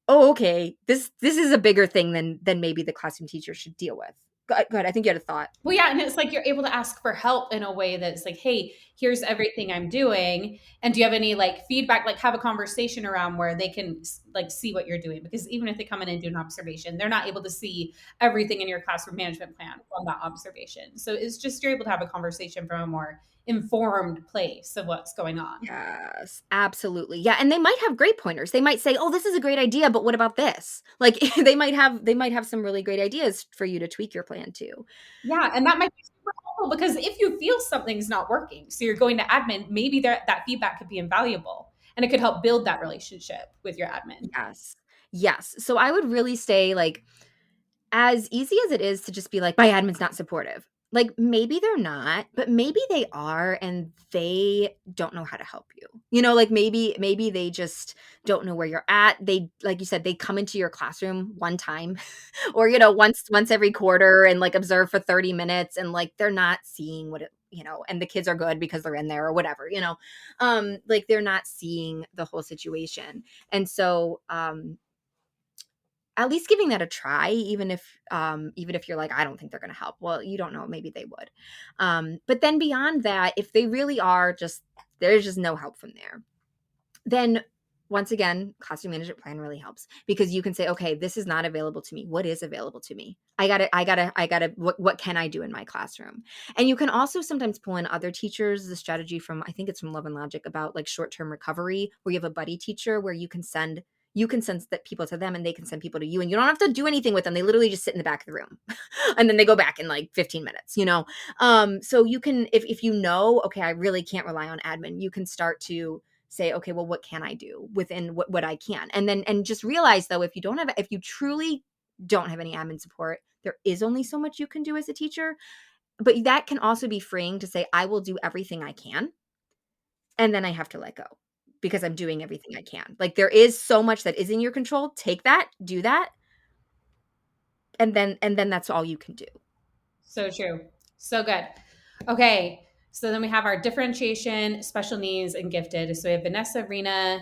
oh, okay, this is a bigger thing than maybe the classroom teacher should deal with. Go ahead. I think you had a thought. Well, yeah, and it's like you're able to ask for help in a way that's like, hey, here's everything I'm doing, and do you have any like feedback? Like, have a conversation around where they can like see what you're doing, because even if they come in and do an observation, they're not able to see everything in your classroom management plan from that observation. So it's just you're able to have a conversation from a more informed place of what's going on. Yes, absolutely. Yeah, and they might have great pointers. They might say, "Oh, this is a great idea, but what about this?" Like they might have some really great ideas for you to tweak your plan to. Yeah, and that might be super helpful, because if you feel something's not working, so you're going to admin, maybe that feedback could be invaluable, and it could help build that relationship with your admin. Yes. Yes. So I would really say, like, as easy as it is to just be like, my admin's not supportive. Like, maybe they're not, but maybe they are and they don't know how to help you. Like maybe they just don't know where you're at. They, like you said, they come into your classroom one time or once every quarter and like observe for 30 minutes, and like they're not seeing what it, and the kids are good because they're in there or whatever, like they're not seeing the whole situation. And so at least giving that a try, even if you're like, I don't think they're going to help. Well, you don't know, maybe they would. But then beyond that, if they really are just, there's just no help from there, then once again, classroom management plan really helps, because you can say, okay, this is not available to me. What is available to me? What can I do in my classroom? And you can also sometimes pull in other teachers, the strategy from, I think it's from Love and Logic, about like short-term recovery, where you have a buddy teacher where you can send that people to them and they can send people to you, and you don't have to do anything with them. They literally just sit in the back of the room and then they go back in like 15 minutes, so you can, if okay, I really can't rely on admin, you can start to say, okay, well, what can I do within what I can? And just realize though, if you truly don't have any admin support, there is only so much you can do as a teacher. But that can also be freeing to say, I will do everything I can, and then I have to let go because I'm doing everything I can. Like, there is so much that is in your control. Take that, do that, and then that's all you can do. So true. So good. Okay. So then we have our differentiation, special needs, and gifted. So we have Vanessa, Rena,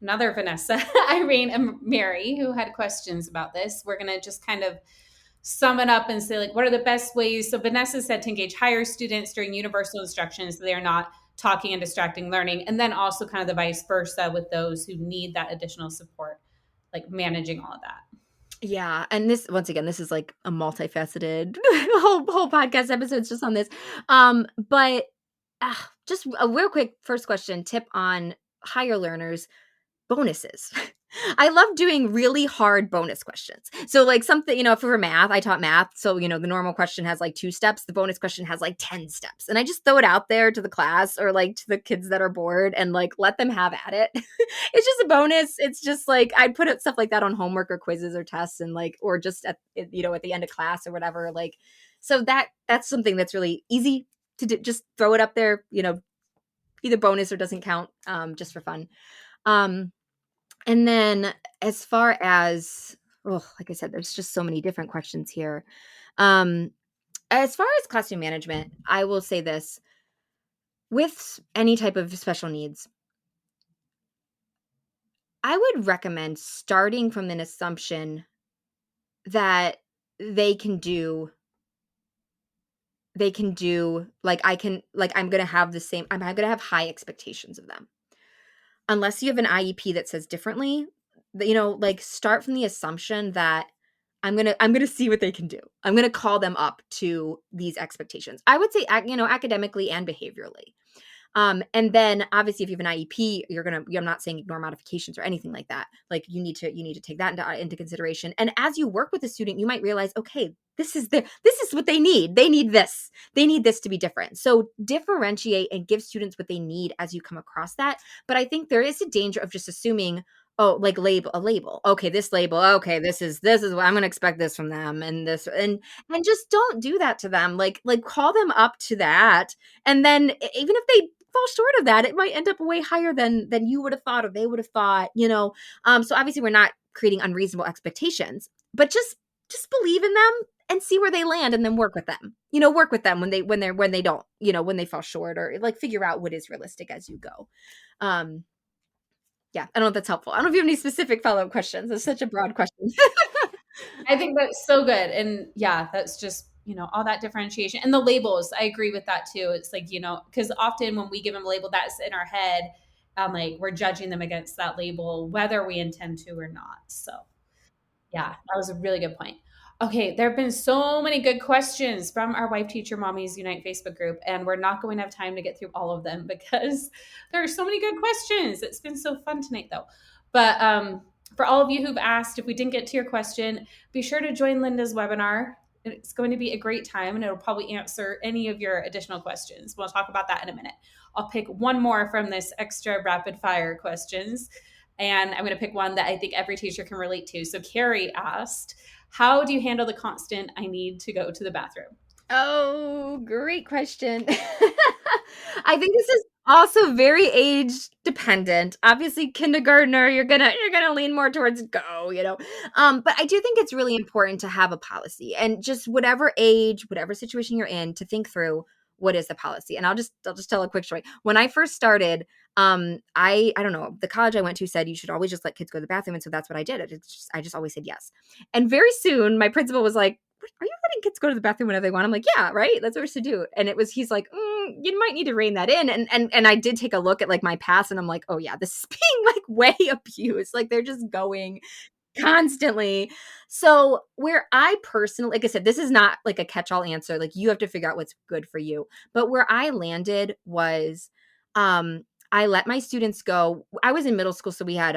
another Vanessa, Irene, and Mary, who had questions about this. We're going to just kind of sum it up and say, like, what are the best ways? So Vanessa said to engage higher students during universal instruction so they're not talking and distracting learning. And then also kind of the vice versa with those who need that additional support, like managing all of that. Yeah, and this, once again, this is like a multifaceted whole podcast episodes just on this. But just a real quick first question, tip on higher learners: bonuses. I love doing really hard bonus questions. So like something, for math, I taught math. So, the normal question has like 2 steps. The bonus question has like 10 steps. And I just throw it out there to the class or like to the kids that are bored and like let them have at it. It's just a bonus. It's just like, I'd put stuff like that on homework or quizzes or tests, and like, or just at the end of class or whatever. Like, so that's something that's really easy to do. Just throw it up there, either bonus or doesn't count, just for fun. And then as far as, like I said, there's just so many different questions here. As far as classroom management, I will say this: with any type of special needs, I would recommend starting from an assumption that they can do, like, I'm going to have high expectations of them. Unless you have an IEP that says differently, like, start from the assumption that I'm gonna see what they can do. I'm gonna call them up to these expectations. I would say, academically and behaviorally. And then obviously if you have an IEP, I'm not saying ignore modifications or anything like that. Like, you need to take that into consideration. And as you work with the student, you might realize, okay, this is what they need. They need this. They need this to be different. So differentiate and give students what they need as you come across that. But I think there is a danger of just assuming, oh, like a label. Okay, this label. Okay, this is what I'm going to expect this from them, and this, and just don't do that to them. Like call them up to that. And then even if they fall short of that, it might end up way higher than you would have thought or they would have thought, So obviously we're not creating unreasonable expectations, but just believe in them and see where they land and then work with them. Work with them when they don't, when they fall short, or like figure out what is realistic as you go. Yeah, I don't know if that's helpful. I don't know if you have any specific follow-up questions. It's such a broad question. I think that's so good. And yeah, that's just, all that differentiation and the labels. I agree with that too. It's like, because often when we give them a label, that's in our head, like we're judging them against that label, whether we intend to or not. So yeah, that was a really good point. Okay, there have been so many good questions from our Wife Teacher Mommies Unite Facebook group, and we're not going to have time to get through all of them because there are so many good questions. It's been so fun tonight, though. But for all of you who've asked, if we didn't get to your question, be sure to join Linda's webinar. It's going to be a great time, and it'll probably answer any of your additional questions. We'll talk about that in a minute. I'll pick one more from this extra rapid fire questions. And I'm going to pick one that I think every teacher can relate to. So Carrie asked, how do you handle the constant, I need to go to the bathroom? Oh, great question. I think this is also very age dependent. Obviously, kindergartner, you're gonna lean more towards go, But I do think it's really important to have a policy, and just whatever age, whatever situation you're in, to think through what is the policy. And I'll just tell a quick story. When I first started, I don't know, the college I went to said you should always just let kids go to the bathroom, and so that's what I did. I just always said yes. And very soon, my principal was like, "Are you letting kids go to the bathroom whenever they want?" I'm like, "Yeah, right. That's what we're supposed to do." And he's like, "You might need to rein that in." And I did take a look at like my past, and I'm like, "Oh yeah, this is being like way abused. Like they're just going constantly." So where I personally, like I said, this is not like a catch-all answer. Like you have to figure out what's good for you. But where I landed was, I let my students go. I was in middle school, so we had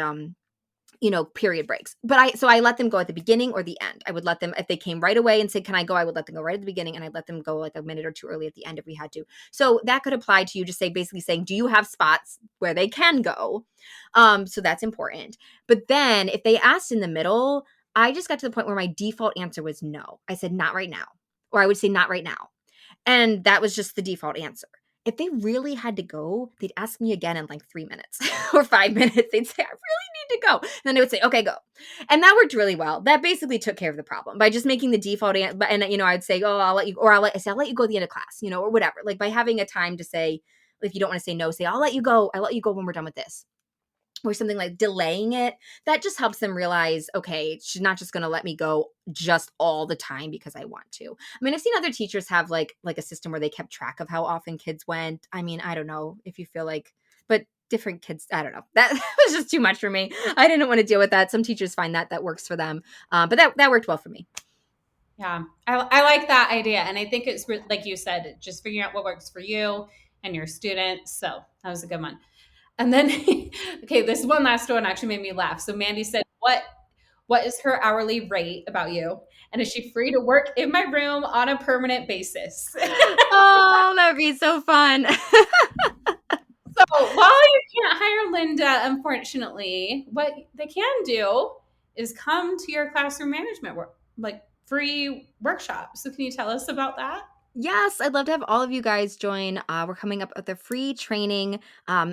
period breaks. But I let them go at the beginning or the end. I would let them, if they came right away and said, "Can I go?" I would let them go right at the beginning, and I'd let them go like a minute or two early at the end if we had to. So that could apply to you, just basically saying, do you have spots where they can go? So that's important. But then if they asked in the middle, I just got to the point where my default answer was no. I said, "Not right now." Or I would say, "Not right now." And that was just the default answer. If they really had to go, they'd ask me again in like 3 minutes or 5 minutes. They'd say, "I really need to go." And then they would say, "Okay, go." And that worked really well. That basically took care of the problem by just making the default answer. And, I'd say, "Oh, I'll let you," or I'll let you go at the end of class, or whatever. Like by having a time to say, if you don't want to say no, say, "I'll let you go. I'll let you go when we're done with this." Or something like delaying it. That just helps them realize, okay, she's not just going to let me go just all the time because I want to. I mean, I've seen other teachers have like a system where they kept track of how often kids went. I mean, I don't know if you feel like, but different kids, I don't know. That was just too much for me. I didn't want to deal with that. Some teachers find that works for them. But that worked well for me. Yeah, I like that idea. And I think it's like you said, just figuring out what works for you and your students. So that was a good one. And then, okay, this one last one actually made me laugh. So Mandy said, what is her hourly rate about you? And is she free to work in my room on a permanent basis? Oh, that would be so fun. So while you can't hire Linda, unfortunately, what they can do is come to your classroom management work, like free workshop. So can you tell us about that? Yes, I'd love to have all of you guys join. We're coming up with a free training.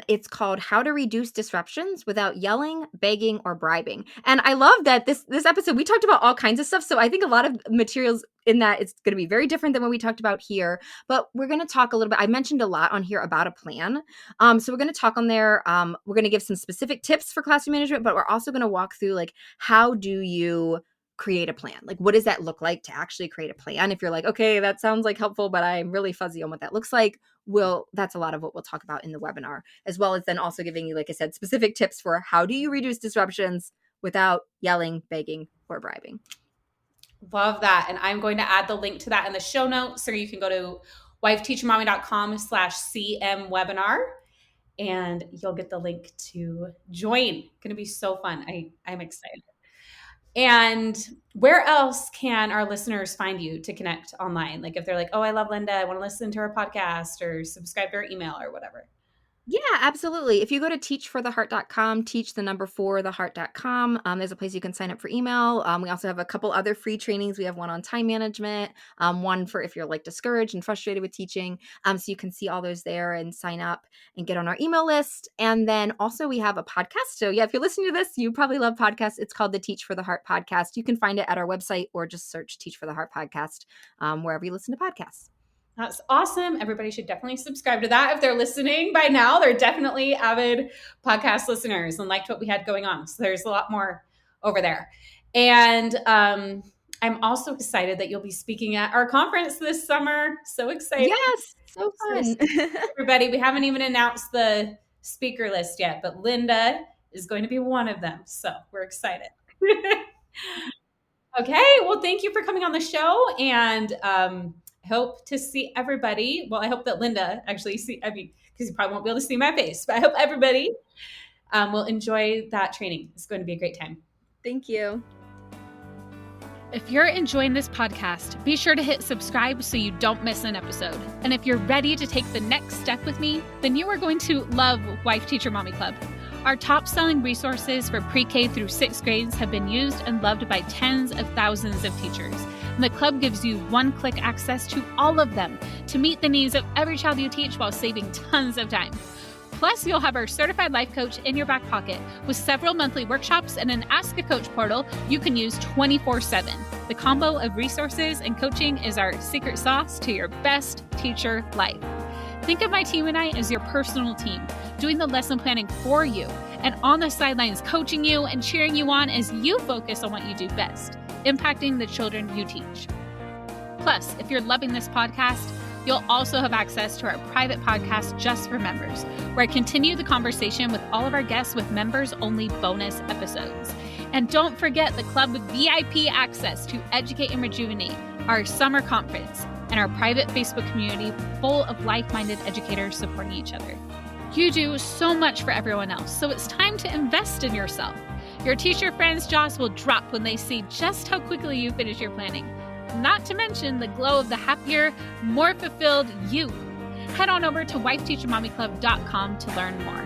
It's called "How to Reduce Disruptions Without Yelling, Begging, or Bribing." And I love that this episode, we talked about all kinds of stuff. So I think a lot of materials in that it's going to be very different than what we talked about here. But we're going to talk a little bit. I mentioned a lot on here about a plan. So we're going to talk on there. We're going to give some specific tips for classroom management, but we're also going to walk through like, how do you create a plan? Like, what does that look like to actually create a plan? If you're like, okay, that sounds like helpful, but I'm really fuzzy on what that looks like, that's a lot of what we'll talk about in the webinar, as well as then also giving you, like I said, specific tips for how do you reduce disruptions without yelling, begging, or bribing. Love that. And I'm going to add the link to that in the show notes. So you can go to wifeteachermommy.com/CM webinar and you'll get the link to join. Going to be so fun. I'm excited. And where else can our listeners find you to connect online? Like if they're like, "Oh, I love Linda. I want to listen to her podcast," or subscribe to her email or whatever. Yeah, absolutely. If you go to teachfortheheart.com, teach4theheart.com, there's a place you can sign up for email. We also have a couple other free trainings. We have one on time management, one for if you're like discouraged and frustrated with teaching. So you can see all those there and sign up and get on our email list. And then also we have a podcast. So yeah, if you're listening to this, you probably love podcasts. It's called the Teach for the Heart podcast. You can find it at our website or just search Teach for the Heart podcast wherever you listen to podcasts. That's awesome. Everybody should definitely subscribe to that. If they're listening by now, they're definitely avid podcast listeners and liked what we had going on. So there's a lot more over there. And I'm also excited that you'll be speaking at our conference this summer. So excited. Yes, so fun. Everybody, we haven't even announced the speaker list yet, but Linda is going to be one of them. So we're excited. Okay. Well, thank you for coming on the show, and hope to see everybody. Well, I hope that Linda actually because you probably won't be able to see my face, but I hope everybody will enjoy that training. It's going to be a great time. Thank you. If you're enjoying this podcast, be sure to hit subscribe so you don't miss an episode. And if you're ready to take the next step with me, then you are going to love Wife Teacher Mommy Club. Our top-selling resources for pre-K through 6th grades have been used and loved by tens of thousands of teachers. And the club gives you one-click access to all of them to meet the needs of every child you teach while saving tons of time. Plus, you'll have our certified life coach in your back pocket with several monthly workshops and an Ask a Coach portal you can use 24/7. The combo of resources and coaching is our secret sauce to your best teacher life. Think of my team and I as your personal team, doing the lesson planning for you and on the sidelines coaching you and cheering you on as you focus on what you do best, impacting the children you teach. Plus, if you're loving this podcast, you'll also have access to our private podcast just for members, where I continue the conversation with all of our guests with members-only bonus episodes. And don't forget the club with VIP access to Educate and Rejuvenate, our summer conference, and our private Facebook community full of like-minded educators supporting each other. You do so much for everyone else, so it's time to invest in yourself. Your teacher friends' jaws will drop when they see just how quickly you finish your planning. Not to mention the glow of the happier, more fulfilled you. Head on over to wifeteachermommyclub.com to learn more.